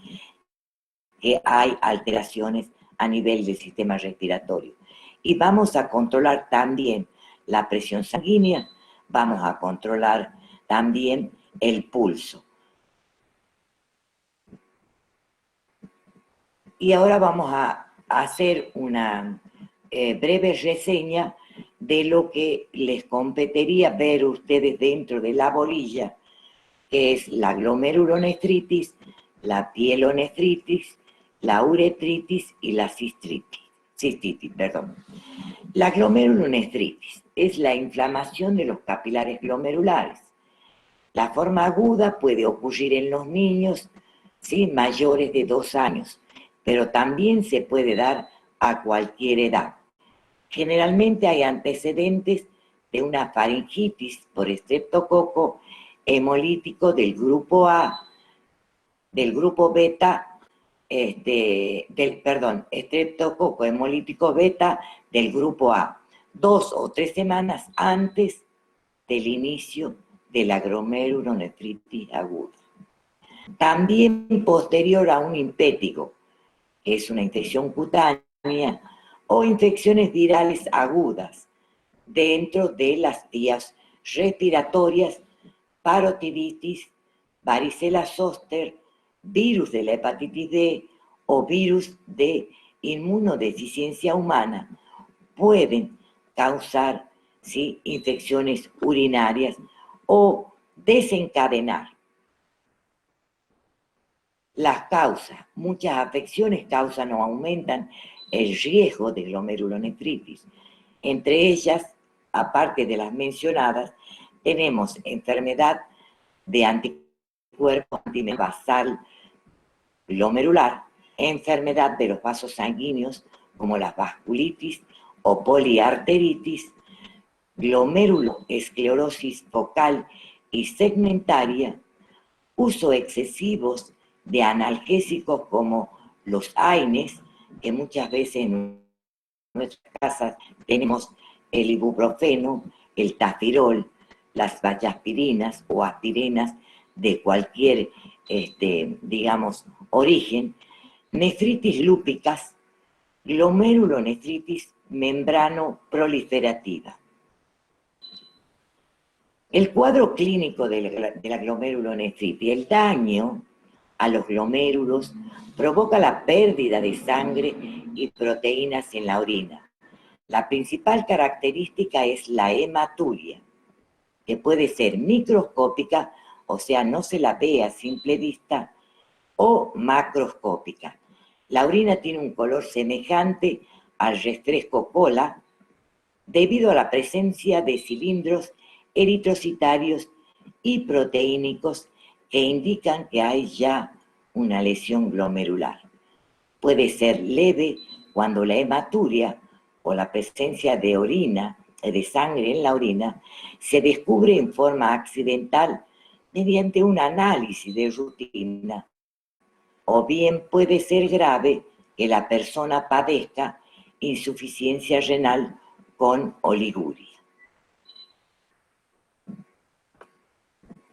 que hay alteraciones a nivel del sistema respiratorio. Y vamos a controlar también la presión sanguínea, vamos a controlar también el pulso. Y ahora vamos a hacer una breve reseña de lo que les competiría ver ustedes dentro de la bolilla, que es la glomerulonefritis, la pielonefritis, la uretritis y la cistitis. La glomerulonefritis es la inflamación de los capilares glomerulares. La forma aguda puede ocurrir en los niños, ¿sí?, mayores de 2 años, pero también se puede dar a cualquier edad. Generalmente hay antecedentes de una faringitis por estreptococo hemolítico del grupo A, del grupo beta, estreptococo hemolítico beta del grupo A, 2 o 3 semanas antes del inicio de la glomerulonefritis aguda. También posterior a un impétigo, que es una infección cutánea, o infecciones virales agudas dentro de las vías respiratorias, parotiditis, varicela zoster, virus de la hepatitis D o virus de inmunodeficiencia humana pueden causar, ¿sí?, infecciones urinarias o desencadenar. Las causas, muchas afecciones causan o aumentan el riesgo de glomerulonefritis. Entre ellas, aparte de las mencionadas, tenemos enfermedad de anticuerpo basal glomerular, enfermedad de los vasos sanguíneos como la vasculitis o poliarteritis, glomeruloesclerosis focal y segmentaria, uso excesivos de analgésicos como los AINES, que muchas veces en nuestras casas tenemos el ibuprofeno, el tafirol, las vallaspirinas o aspirinas de cualquier, digamos, origen, nefritis lúpicas, glomerulonefritis membrano proliferativa. El cuadro clínico de la glomerulonefritis, el daño a los glomérulos provoca la pérdida de sangre y proteínas en la orina. La principal característica es la hematuria, que puede ser microscópica, o sea, no se la ve a simple vista, o macroscópica. La orina tiene un color semejante al refresco cola debido a la presencia de cilindros eritrocitarios y proteínicos que indican que hay ya una lesión glomerular. Puede ser leve cuando la hematuria o la presencia de orina, de sangre en la orina, se descubre en forma accidental mediante un análisis de rutina, o bien puede ser grave que la persona padezca insuficiencia renal con oliguria.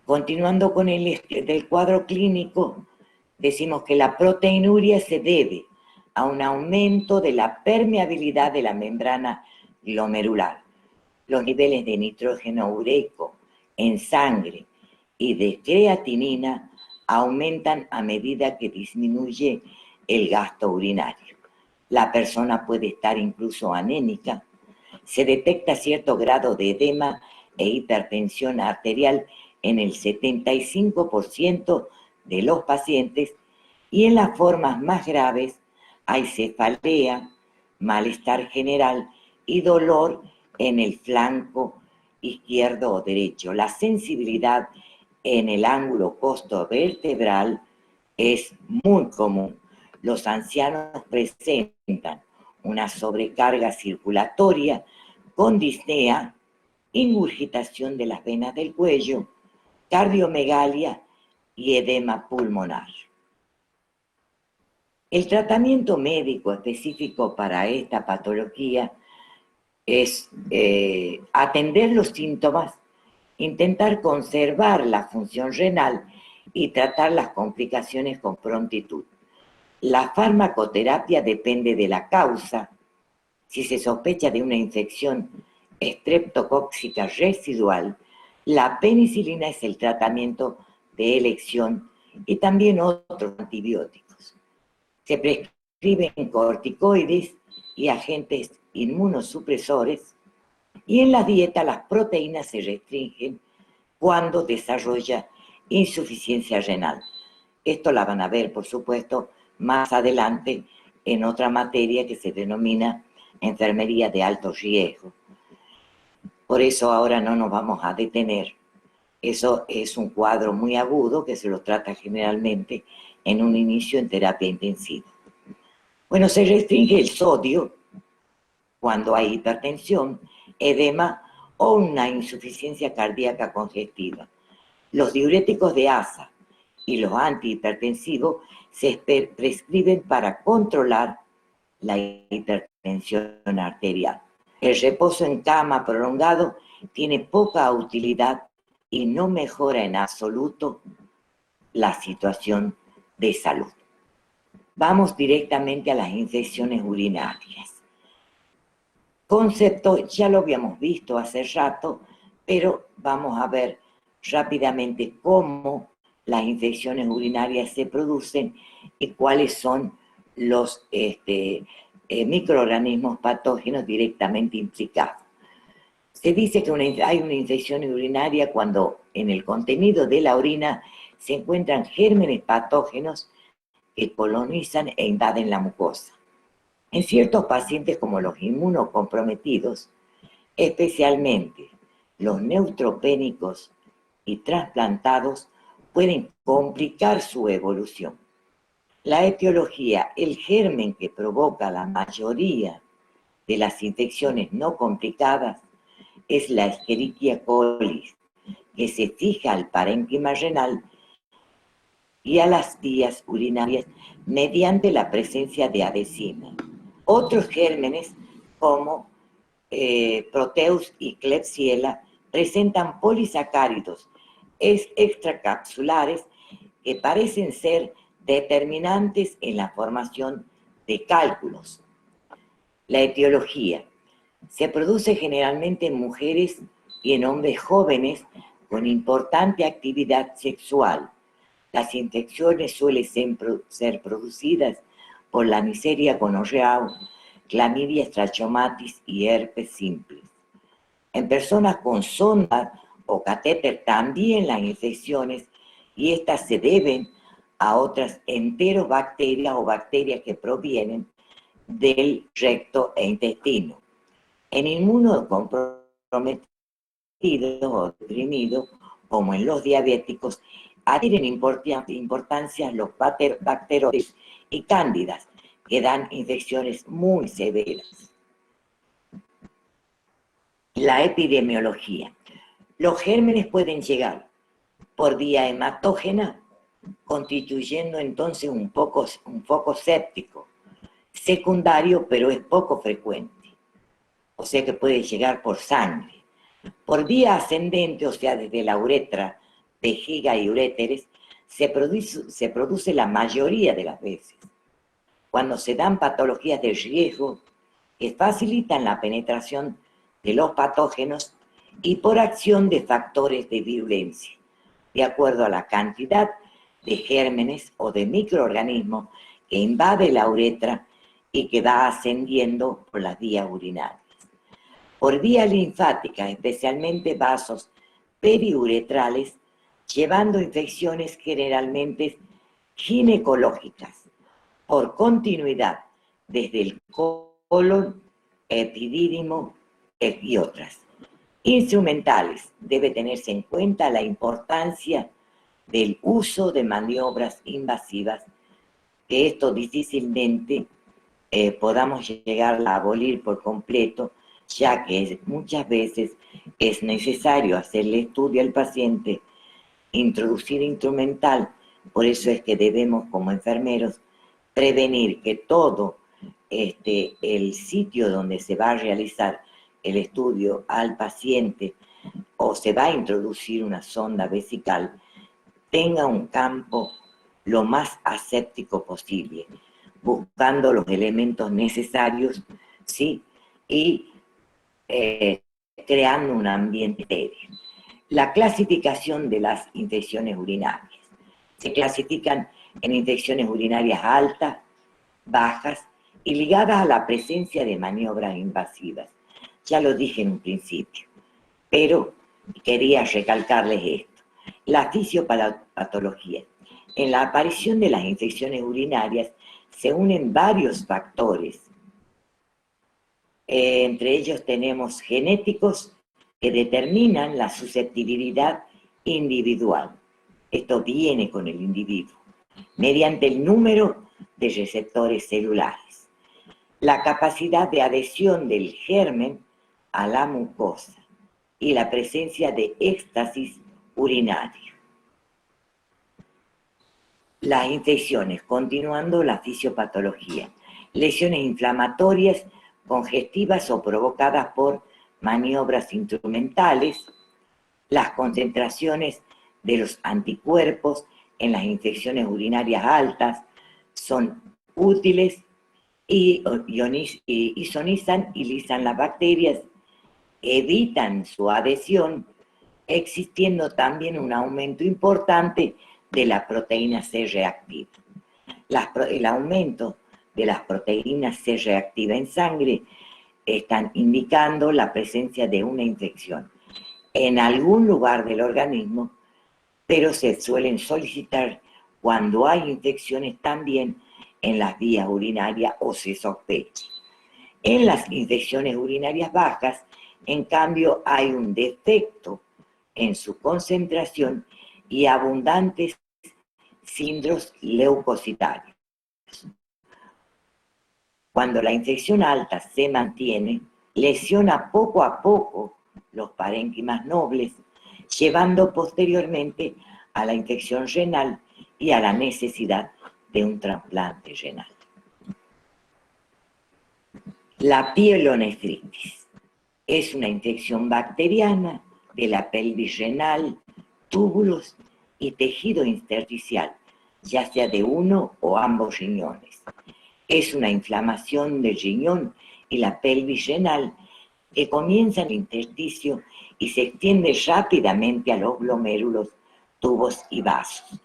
Continuando con el del cuadro clínico, decimos que la proteinuria se debe a un aumento de la permeabilidad de la membrana glomerular. Los niveles de nitrógeno ureico en sangre y de creatinina aumentan a medida que disminuye el gasto urinario. La persona puede estar incluso anémica. Se detecta cierto grado de edema e hipertensión arterial en el 75% de los pacientes, y en las formas más graves hay cefalea, malestar general y dolor en el flanco izquierdo o derecho. La sensibilidad en el ángulo costovertebral es muy común. Los ancianos presentan una sobrecarga circulatoria con disnea, ingurgitación de las venas del cuello, cardiomegalia y edema pulmonar. El tratamiento médico específico para esta patología es atender los síntomas, intentar conservar la función renal y tratar las complicaciones con prontitud. La farmacoterapia depende de la causa. Si se sospecha de una infección estreptocóxica residual, la penicilina es el tratamiento de elección y también otros antibióticos. Se prescribe prescriben corticoides y agentes inmunosupresores, y en la dieta las proteínas se restringen cuando desarrolla insuficiencia renal. Esto la van a ver, por supuesto, más adelante en otra materia que se denomina enfermería de alto riesgo. Por eso ahora no nos vamos a detener. Eso es un cuadro muy agudo que se lo trata generalmente en un inicio en terapia intensiva. Bueno, se restringe el sodio cuando hay hipertensión, edema o una insuficiencia cardíaca congestiva. Los diuréticos de asa y los antihipertensivos se prescriben para controlar la hipertensión arterial. El reposo en cama prolongado tiene poca utilidad y no mejora en absoluto la situación de salud. Vamos directamente a las infecciones urinarias. Concepto, ya lo habíamos visto hace rato, pero vamos a ver rápidamente cómo las infecciones urinarias se producen y cuáles son los microorganismos patógenos directamente implicados. Se dice que hay una infección urinaria cuando en el contenido de la orina se encuentran gérmenes patógenos que colonizan e invaden la mucosa. En ciertos pacientes como los inmunocomprometidos, especialmente los neutropénicos y trasplantados, pueden complicar su evolución. La etiología, el germen que provoca la mayoría de las infecciones no complicadas, es la Escherichia coli, que se fija al parénquima renal y a las vías urinarias mediante la presencia de adhesina. Otros gérmenes, como Proteus y Klebsiella, presentan polisacáridos extracapsulares que parecen ser determinantes en la formación de cálculos. La etiología se produce generalmente en mujeres y en hombres jóvenes con importante actividad sexual. Las infecciones suelen ser producidas por la Neisseria gonorrhoeae, clamidia trachomatis y herpes simplex. En personas con sonda o catéter también las infecciones, y estas se deben a otras enterobacterias o bacterias que provienen del recto e intestino. En inmunocomprometidos o deprimidos, como en los diabéticos, adquieren importancia los bacteroides y cándidas, que dan infecciones muy severas. La epidemiología. Los gérmenes pueden llegar por vía hematógena, constituyendo entonces un foco séptico, secundario, pero es poco frecuente. O sea que puede llegar por sangre. Por vía ascendente, o sea, desde la uretra, vejiga y uréteres, se produce la mayoría de las veces. Cuando se dan patologías de riesgo que facilitan la penetración de los patógenos y por acción de factores de virulencia, de acuerdo a la cantidad de gérmenes o de microorganismos que invade la uretra y que va ascendiendo por las vías urinarias. Por vía linfática, especialmente vasos periuretrales, llevando infecciones generalmente ginecológicas, por continuidad desde el colon, epidídimo y otras. Instrumentales, debe tenerse en cuenta la importancia del uso de maniobras invasivas, que esto difícilmente podamos llegar a abolir por completo, ya que muchas veces es necesario hacerle estudio al paciente, introducir instrumental. Por eso es que debemos, como enfermeros, prevenir que todo el sitio donde se va a realizar el estudio al paciente o se va a introducir una sonda vesical tenga un campo lo más aséptico posible, buscando los elementos necesarios, ¿sí? Y creando un ambiente estéril. La clasificación de las infecciones urinarias. Se clasifican en infecciones urinarias altas, bajas y ligadas a la presencia de maniobras invasivas. Ya lo dije en un principio, pero quería recalcarles esto. La fisiopatología. En la aparición de las infecciones urinarias se unen varios factores. Entre ellos tenemos genéticos que determinan la susceptibilidad individual. Esto viene con el individuo, mediante el número de receptores celulares, la capacidad de adhesión del germen a la mucosa y la presencia de éxtasis urinario. Las infecciones, continuando la fisiopatología, lesiones inflamatorias, congestivas o provocadas por maniobras instrumentales, las concentraciones de los anticuerpos en las infecciones urinarias altas son útiles y isonizan y lisan las bacterias, evitan su adhesión, existiendo también un aumento importante de la proteína C reactiva. El aumento de las proteínas C reactiva en sangre están indicando la presencia de una infección en algún lugar del organismo, pero se suelen solicitar cuando hay infecciones también en las vías urinarias o se sospecha. En las infecciones urinarias bajas, en cambio, hay un defecto en su concentración y abundantes síndromes leucocitarios. Cuando la infección alta se mantiene, lesiona poco a poco los parénquimas nobles, llevando posteriormente a la infección renal y a la necesidad de un trasplante renal. La pielonefritis es una infección bacteriana de la pelvis renal, túbulos y tejido intersticial, ya sea de uno o ambos riñones. Es una inflamación del riñón y la pelvis renal que comienza en el intersticio y se extiende rápidamente a los glomérulos, tubos y vasos.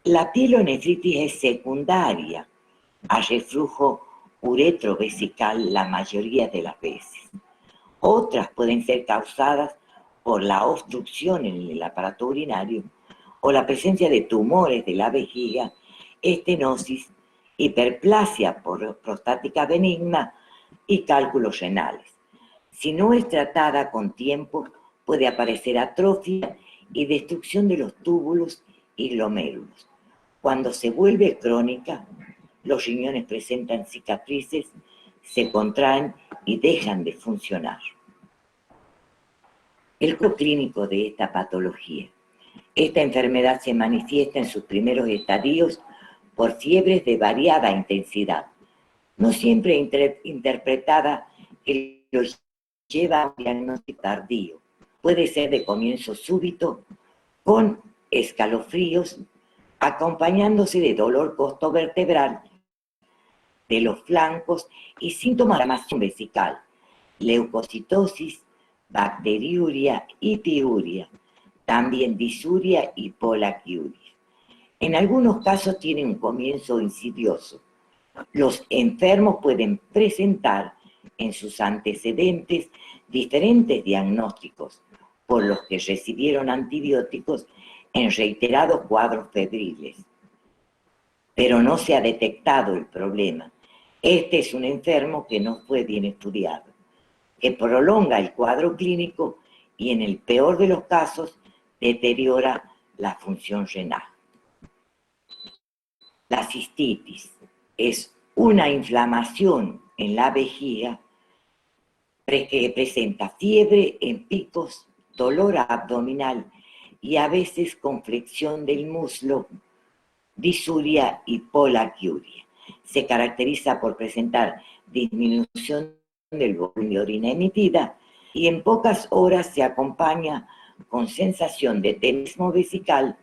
La pielonefritis es secundaria a reflujo uretrovesical la mayoría de las veces. Otras pueden ser causadas por la obstrucción en el aparato urinario o la presencia de tumores de la vejiga, estenosis, hiperplasia prostática benigna y cálculos renales. Si no es tratada con tiempo, puede aparecer atrofia y destrucción de los túbulos y glomérulos. Cuando se vuelve crónica, los riñones presentan cicatrices, se contraen y dejan de funcionar. El cuadro clínico de esta patología. Esta enfermedad se manifiesta en sus primeros estadios por fiebres de variada intensidad, no siempre interpretada que los lleva a un diagnóstico tardío. Puede ser de comienzo súbito, con escalofríos, acompañándose de dolor costovertebral de los flancos y síntomas de inflamación vesical, leucocitosis, bacteriuria y piuria, también disuria y polaquiuria. En algunos casos tiene un comienzo insidioso. Los enfermos pueden presentar en sus antecedentes diferentes diagnósticos, por los que recibieron antibióticos en reiterados cuadros febriles. Pero no se ha detectado el problema. Este es un enfermo que no fue bien estudiado, que prolonga el cuadro clínico y en el peor de los casos deteriora la función renal. La cistitis es una inflamación en la vejiga que presenta fiebre en picos, dolor abdominal y a veces con flexión del muslo, disuria y polaquiuria. Se caracteriza por presentar disminución del volumen de orina emitida y en pocas horas se acompaña con sensación de tenesmo vesical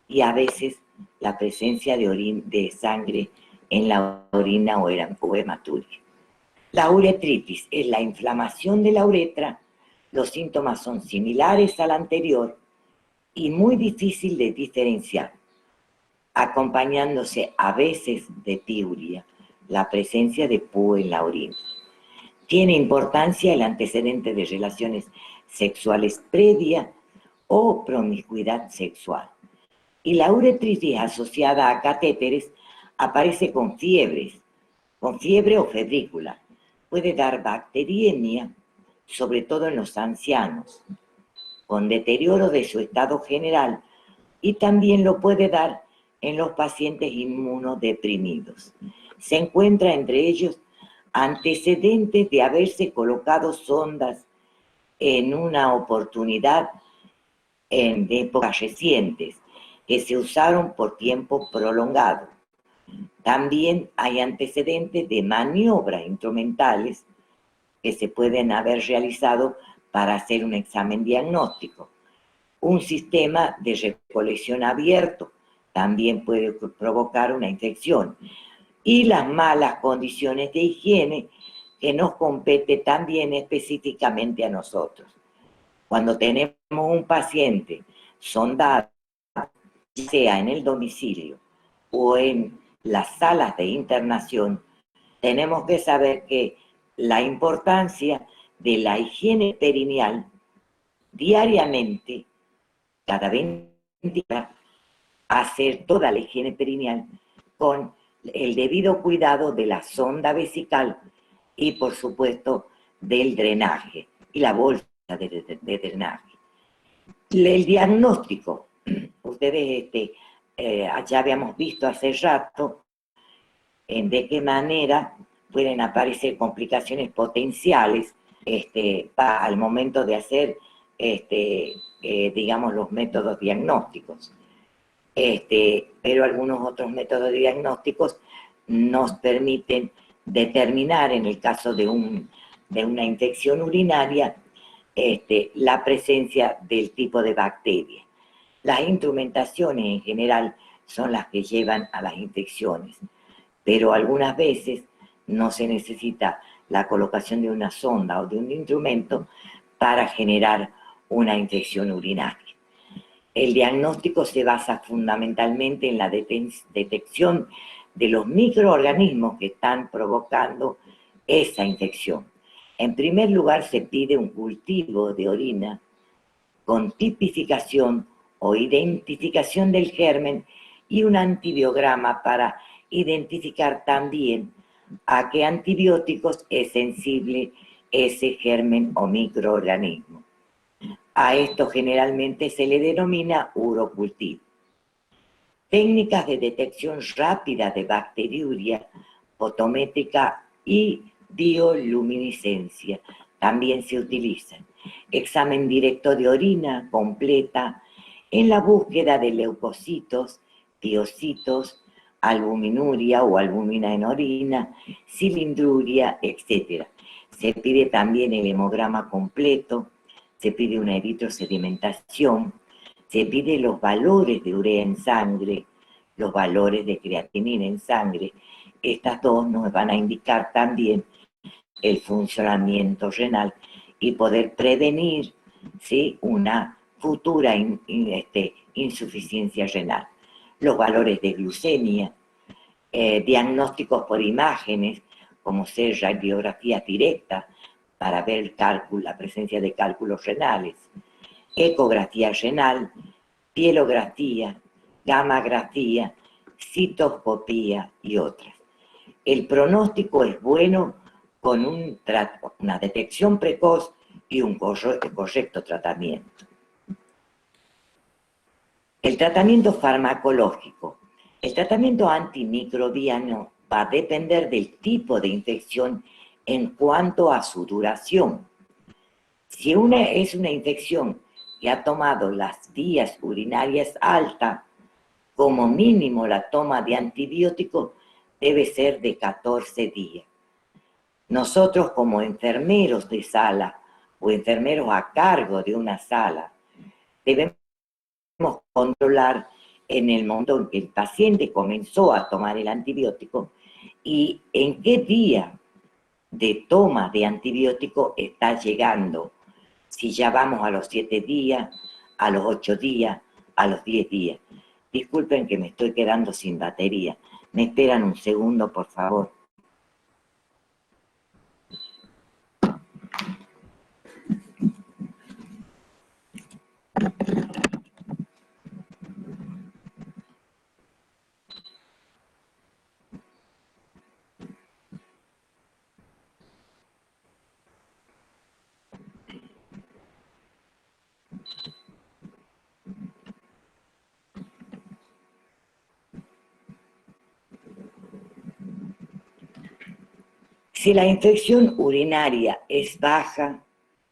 y a veces la presencia de sangre en la orina o hematuria. La uretritis es la inflamación de la uretra. Los síntomas son similares al anterior y muy difícil de diferenciar, acompañándose a veces de piuria. la presencia de púa en la orina. Tiene importancia el antecedente de relaciones sexuales previa o promiscuidad sexual. Y la uretritis asociada a catéteres aparece con fiebre o febrícula. Puede dar bacteriemia, sobre todo en los ancianos, con deterioro de su estado general, y también lo puede dar en los pacientes inmunodeprimidos. Se encuentra entre ellos antecedentes de haberse colocado sondas en una oportunidad en épocas recientes, que se usaron por tiempo prolongado. También hay antecedentes de maniobras instrumentales que se pueden haber realizado para hacer un examen diagnóstico. Un sistema de recolección abierto también puede provocar una infección. Y las malas condiciones de higiene que nos compete también específicamente a nosotros. Cuando tenemos un paciente sondado, sea en el domicilio o en las salas de internación, tenemos que saber que la importancia de la higiene perineal diariamente, cada 20 días, hacer toda la higiene perineal con el debido cuidado de la sonda vesical y, por supuesto, del drenaje y la bolsa de drenaje. El diagnóstico, ustedes ya habíamos visto hace rato de qué manera pueden aparecer complicaciones potenciales al momento de hacer, digamos, los métodos diagnósticos. Pero algunos otros métodos diagnósticos nos permiten determinar, en el caso de una infección urinaria, la presencia del tipo de bacteria. Las instrumentaciones en general son las que llevan a las infecciones, pero algunas veces no se necesita la colocación de una sonda o de un instrumento para generar una infección urinaria. El diagnóstico se basa fundamentalmente en la detección de los microorganismos que están provocando esa infección. En primer lugar, se pide un cultivo de orina con tipificación o identificación del germen y un antibiograma para identificar también a qué antibióticos es sensible ese germen o microorganismo. A esto generalmente se le denomina urocultivo. Técnicas de detección rápida de bacteriuria, fotométrica y bioluminiscencia también se utilizan. Examen directo de orina completa en la búsqueda de leucocitos, piocitos, albuminuria o albumina en orina, cilindruria, etc. Se pide también el hemograma completo, se pide una eritrosedimentación, se pide los valores de urea en sangre, los valores de creatinina en sangre. Estas dos nos van a indicar también el funcionamiento renal y poder prevenir, ¿sí?, una futura insuficiencia renal. Los valores de glucemia, diagnósticos por imágenes, como ser radiografías directas para ver la presencia de cálculos renales, ecografía renal, pielografía, gamografía, citoscopía y otras. El pronóstico es bueno con una detección precoz y un correcto tratamiento. El tratamiento farmacológico. El tratamiento antimicrobiano va a depender del tipo de infección en cuanto a su duración. Si es una infección que ha tomado las vías urinarias altas, como mínimo la toma de antibióticos debe ser de 14 días. Nosotros, como enfermeros de sala o enfermeros a cargo de una sala, debemos controlar en el momento en que el paciente comenzó a tomar el antibiótico y en qué día de toma de antibiótico está llegando. Si ya vamos a los 7 días, a los 8 días, a los 10 días. Disculpen que me estoy quedando sin batería. ¿Me esperan un segundo, por favor? Si la infección urinaria es baja,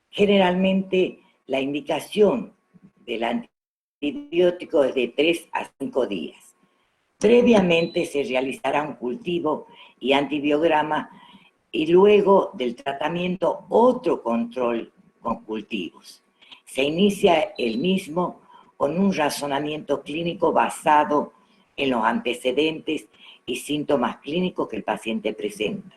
generalmente la indicación del antibiótico es de 3 a 5 días. Previamente se realizará un cultivo y antibiograma y luego del tratamiento otro control con cultivos. Se inicia el mismo con un razonamiento clínico basado en los antecedentes y síntomas clínicos que el paciente presenta.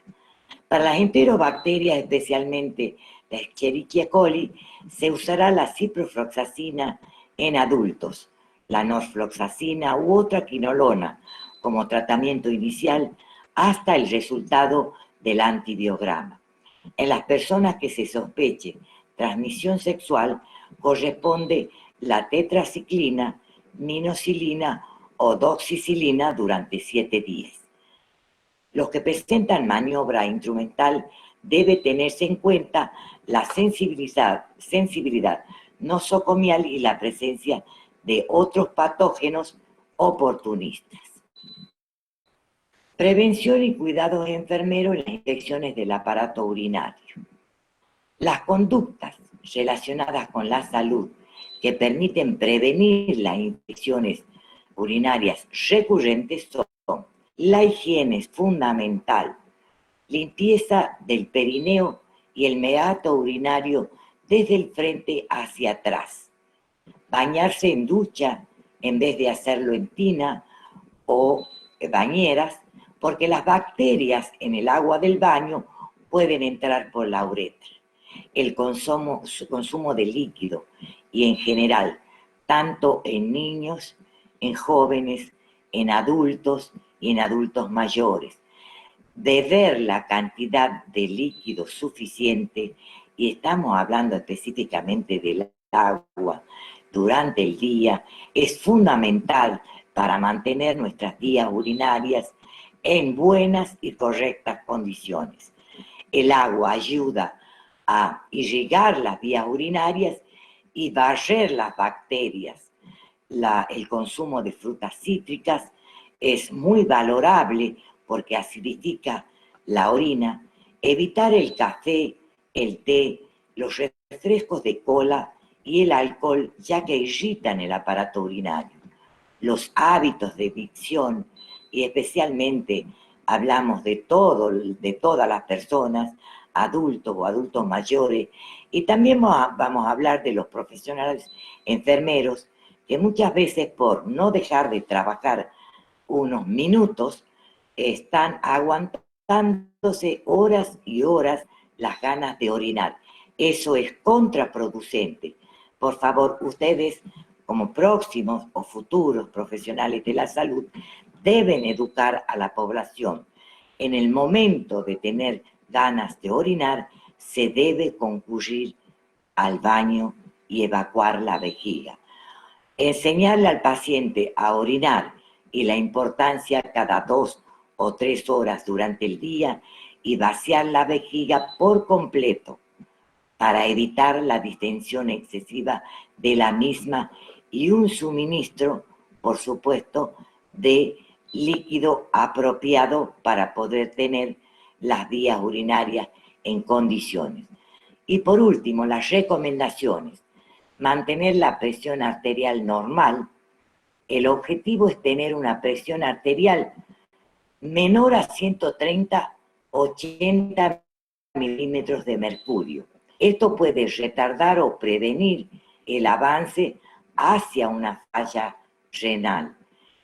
Para las enterobacterias, especialmente la Escherichia coli, se usará la ciprofloxacina en adultos, la norfloxacina u otra quinolona como tratamiento inicial hasta el resultado del antibiograma. En las personas que se sospeche transmisión sexual, corresponde la tetraciclina, minoxidilina o doxicilina durante 7 días. Los que presentan maniobra instrumental debe tenerse en cuenta la sensibilidad nosocomial y la presencia de otros patógenos oportunistas. Prevención y cuidado enfermero en las infecciones del aparato urinario. Las conductas relacionadas con la salud que permiten prevenir las infecciones urinarias recurrentes son la higiene es fundamental, limpieza del perineo y el meato urinario desde el frente hacia atrás, bañarse en ducha en vez de hacerlo en tina o bañeras, porque las bacterias en el agua del baño pueden entrar por la uretra. El consumo de líquido y en general, tanto en niños, en jóvenes, en adultos y en adultos mayores. Beber la cantidad de líquido suficiente, y estamos hablando específicamente del agua durante el día, es fundamental para mantener nuestras vías urinarias en buenas y correctas condiciones. El agua ayuda a irrigar las vías urinarias y barrer las bacterias. El consumo de frutas cítricas es muy valorable porque acidifica la orina. Evitar el café, el té, los refrescos de cola y el alcohol, ya que irritan el aparato urinario. Los hábitos de dicción, y especialmente hablamos de todas las personas, adultos o adultos mayores, y también vamos a hablar de los profesionales enfermeros, que muchas veces por no dejar de trabajar unos minutos, están aguantándose horas y horas las ganas de orinar. Eso es contraproducente. Por favor, ustedes, como próximos o futuros profesionales de la salud, deben educar a la población. En el momento de tener ganas de orinar, se debe concurrir al baño y evacuar la vejiga. Enseñarle al paciente a orinar y la importancia cada 2 o 3 horas durante el día y vaciar la vejiga por completo para evitar la distensión excesiva de la misma y un suministro, por supuesto, de líquido apropiado para poder tener las vías urinarias en condiciones. Y por último, las recomendaciones. Mantener la presión arterial normal. El objetivo es tener una presión arterial menor a 130-80 milímetros de mercurio. Esto puede retardar o prevenir el avance hacia una falla renal.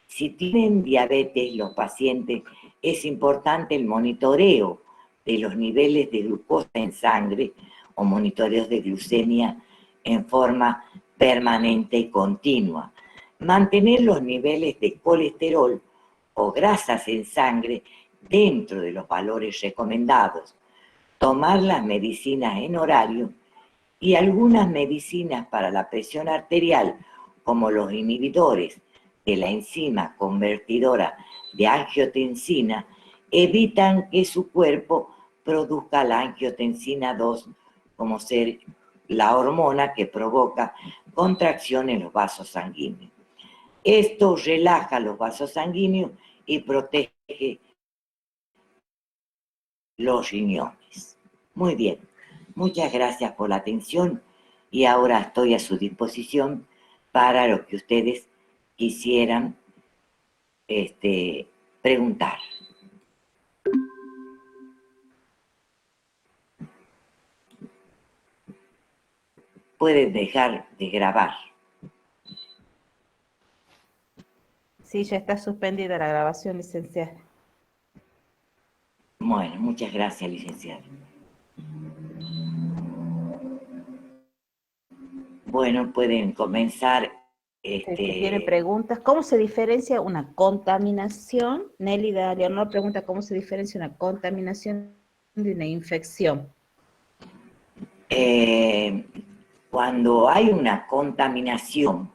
Si tienen diabetes los pacientes, es importante el monitoreo de los niveles de glucosa en sangre o monitoreos de glucemia en forma permanente y continua. Mantener los niveles de colesterol o grasas en sangre dentro de los valores recomendados. Tomar las medicinas en horario y algunas medicinas para la presión arterial, como los inhibidores de la enzima convertidora de angiotensina, evitan que su cuerpo produzca la angiotensina 2, como ser la hormona que provoca contracción en los vasos sanguíneos. Esto relaja los vasos sanguíneos y protege los riñones. Muy bien, muchas gracias por la atención y ahora estoy a su disposición para lo que ustedes quisieran preguntar. Pueden dejar de grabar. Sí, ya está suspendida la grabación, licenciada. Bueno, muchas gracias, licenciado. Bueno, pueden comenzar. Tiene preguntas. ¿Cómo se diferencia una contaminación? Nélida Leonor pregunta cómo se diferencia una contaminación de una infección. Cuando hay una contaminación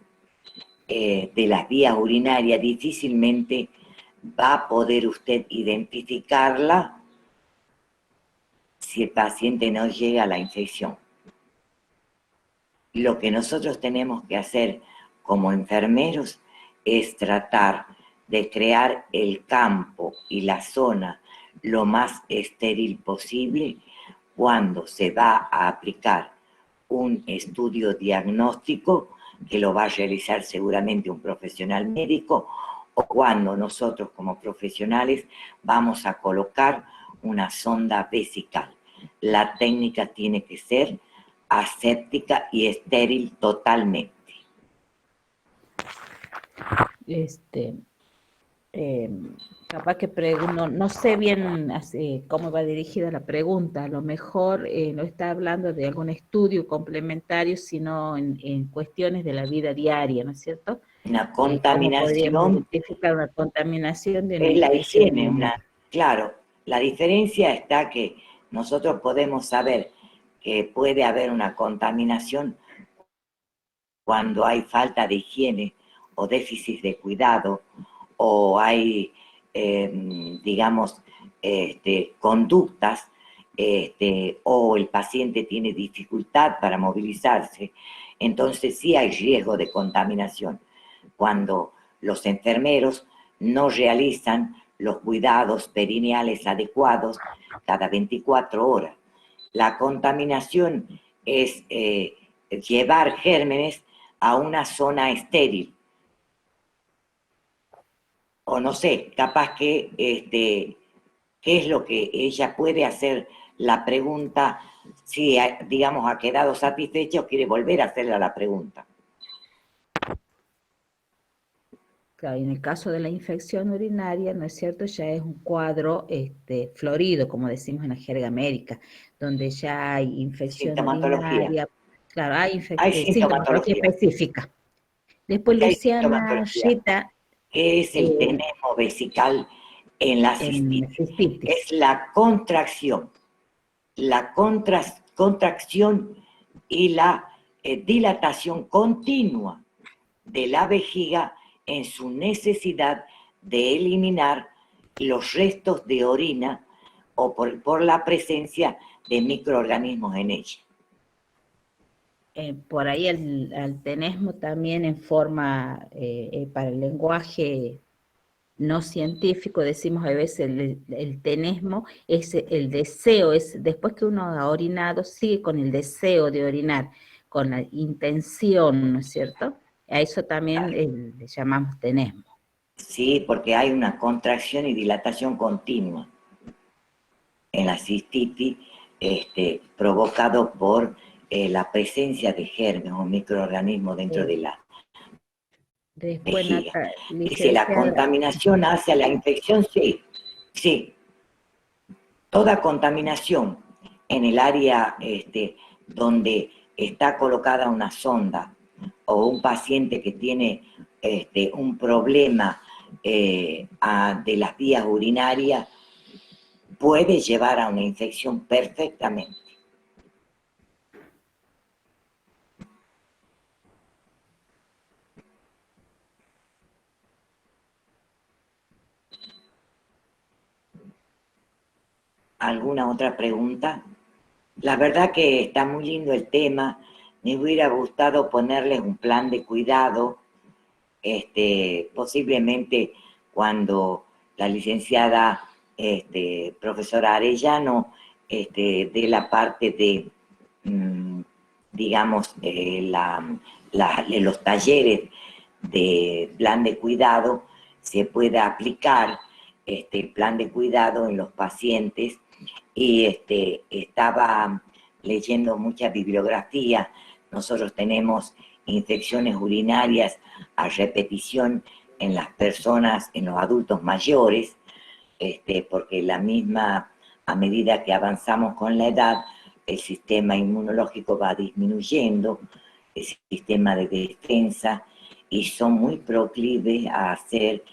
de las vías urinarias, difícilmente va a poder usted identificarla si el paciente no llega a la infección. Lo que nosotros tenemos que hacer como enfermeros es tratar de crear el campo y la zona lo más estéril posible cuando se va a aplicar un estudio diagnóstico que lo va a realizar seguramente un profesional médico, o cuando nosotros como profesionales vamos a colocar una sonda vesical. La técnica tiene que ser aséptica y estéril totalmente. Capaz que no sé bien cómo va dirigida la pregunta, a lo mejor no está hablando de algún estudio complementario, sino en cuestiones de la vida diaria, ¿no es cierto? Una ¿Cómo podríamos contaminación identificar una contaminación de una es la infección higiene. urinaria? Claro, la diferencia está que nosotros podemos saber que puede haber una contaminación cuando hay falta de higiene o déficit de cuidado, o hay, digamos, conductas, o el paciente tiene dificultad para movilizarse, entonces sí hay riesgo de contaminación. Cuando los enfermeros no realizan los cuidados perineales adecuados cada 24 horas. La contaminación es llevar gérmenes a una zona estéril. O no sé, capaz que, ¿qué es lo que ella puede hacer la pregunta? Si, digamos, ha quedado satisfecha o quiere volver a hacerle la pregunta. Claro, y en el caso de la infección urinaria, ¿no es cierto? Ya es un cuadro florido, como decimos en la jerga médica, donde ya hay infección Sintomatología. urinaria. Claro, hay Hay sintomatología sintomatología. específica. Después Porque hay Luciana sintomatología. Rita, ¿Qué es el tenesmo vesical en la cistitis? Es la contracción. La contracción y la dilatación continua de la vejiga en su necesidad de eliminar los restos de orina o por la presencia de microorganismos en ella. Por ahí el tenesmo también en forma, para el lenguaje no científico, decimos a veces el tenesmo es el deseo, es después que uno ha orinado, sigue con el deseo de orinar, con la intención, ¿no es cierto? A eso también le llamamos tenesmo. Sí, porque hay una contracción y dilatación continua en la cistitis, provocado por la presencia de gérmenes o microorganismos dentro de la Después, vejiga. Y si la licenciada, contaminación hace a la infección, sí. Toda contaminación en el área donde está colocada una sonda o un paciente que tiene un problema de las vías urinarias puede llevar a una infección perfectamente. ¿Alguna otra pregunta? La verdad que está muy lindo el tema. Me hubiera gustado ponerles un plan de cuidado, posiblemente cuando la licenciada profesora Arellano de la parte de, digamos, los talleres de plan de cuidado, se pueda aplicar el plan de cuidado en los pacientes, y estaba leyendo mucha bibliografía. Nosotros tenemos infecciones urinarias a repetición en las personas, en los adultos mayores, porque a medida que avanzamos con la edad, el sistema inmunológico va disminuyendo, el sistema de defensa, y son muy proclives a hacer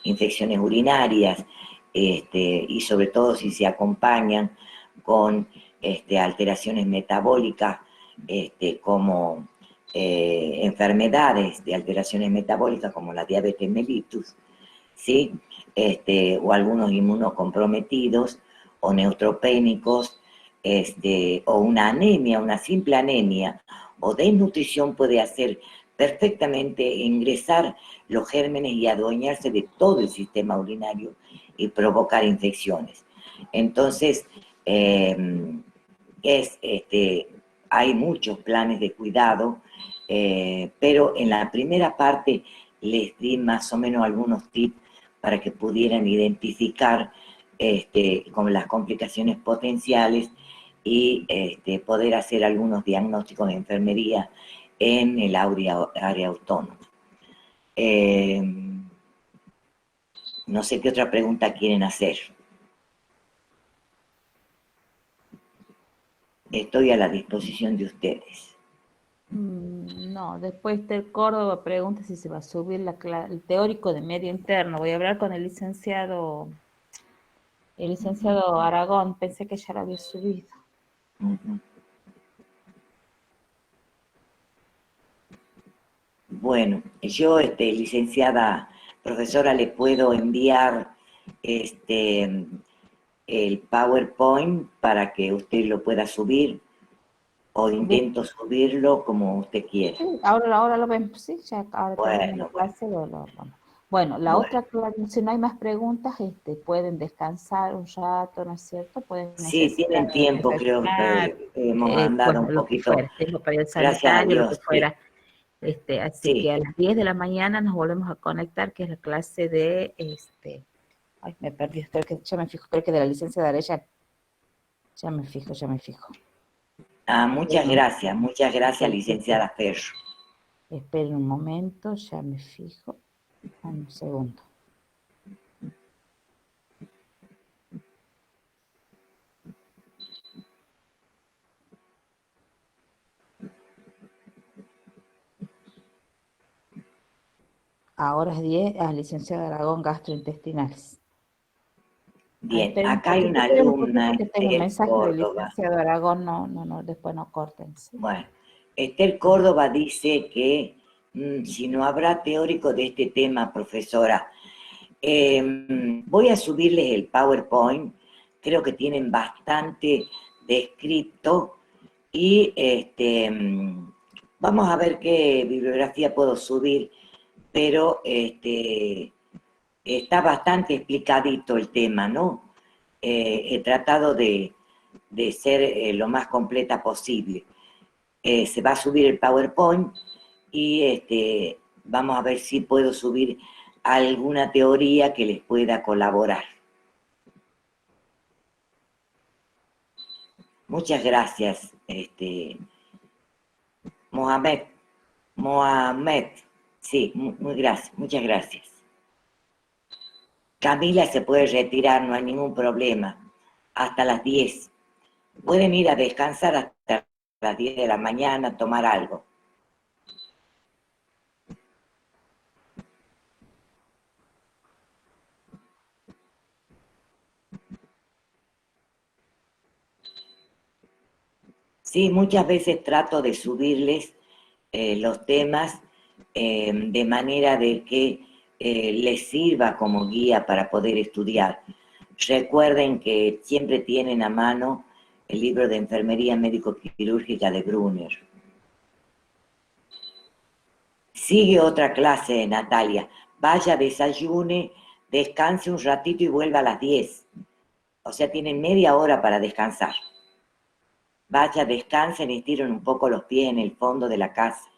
infecciones urinarias, y sobre todo si se acompañan con alteraciones metabólicas, como enfermedades de alteraciones metabólicas como la diabetes mellitus, ¿sí? O algunos inmunocomprometidos o neutropénicos, o una anemia, una simple anemia o desnutrición puede hacer perfectamente ingresar los gérmenes y adueñarse de todo el sistema urinario y provocar infecciones. Entonces, hay muchos planes de cuidado, pero en la primera parte les di más o menos algunos tips para que pudieran identificar con las complicaciones potenciales y poder hacer algunos diagnósticos de enfermería en el área autónoma. No sé qué otra pregunta quieren hacer. Estoy a la disposición de ustedes. No, después del Córdoba pregunta si se va a subir el teórico de medio interno. Voy a hablar con el licenciado Aragón, pensé que ya lo había subido. Bueno, yo, licenciada profesora, le puedo enviar el PowerPoint para que usted lo pueda subir, o intento subirlo como usted quiera. Sí, ahora lo vemos, sí, ya ahora Bueno, la clase Bueno, otra clase, si no hay más preguntas, pueden descansar un rato, ¿no es cierto? Pueden sí, tienen tiempo, creo que hemos andado un lo que poquito. fuera, tengo para el Gracias a sanitario, lo que Dios, fuera. Así sí. que a las 10 de la mañana nos volvemos a conectar, que es la clase de, ay, me perdí, ya me fijo, creo que de la licencia de Arellano. Ya me fijo. Muchas gracias, licenciada Ferro. Esperen un momento, ya me fijo. Un segundo. Ahora es 10, licenciada Aragón, gastrointestinales. Bien, acá hay una alumna, que tengo un mensaje del Córdoba. licenciado Aragón, no, después no corten. ¿Sí? Bueno, Esther Córdoba dice que si no habrá teórico de este tema, profesora. Voy a subirles el PowerPoint, creo que tienen bastante descrito, y vamos a ver qué bibliografía puedo subir, pero está bastante explicadito el tema, ¿no? He tratado de ser lo más completa posible. Se va a subir el PowerPoint y vamos a ver si puedo subir alguna teoría que les pueda colaborar. Muchas gracias, Mohamed, sí, muchas gracias. Camila se puede retirar, no hay ningún problema, hasta las 10. Pueden ir a descansar hasta las 10 de la mañana, tomar algo. Sí, muchas veces trato de subirles los temas de manera de que les sirva como guía para poder estudiar. Recuerden que siempre tienen a mano el libro de Enfermería Médico-Quirúrgica de Brunner. Sigue otra clase, Natalia. Vaya, desayune, descanse un ratito y vuelva a las 10. O sea, tienen media hora para descansar. Vaya, descansen y estiren un poco los pies en el fondo de la casa.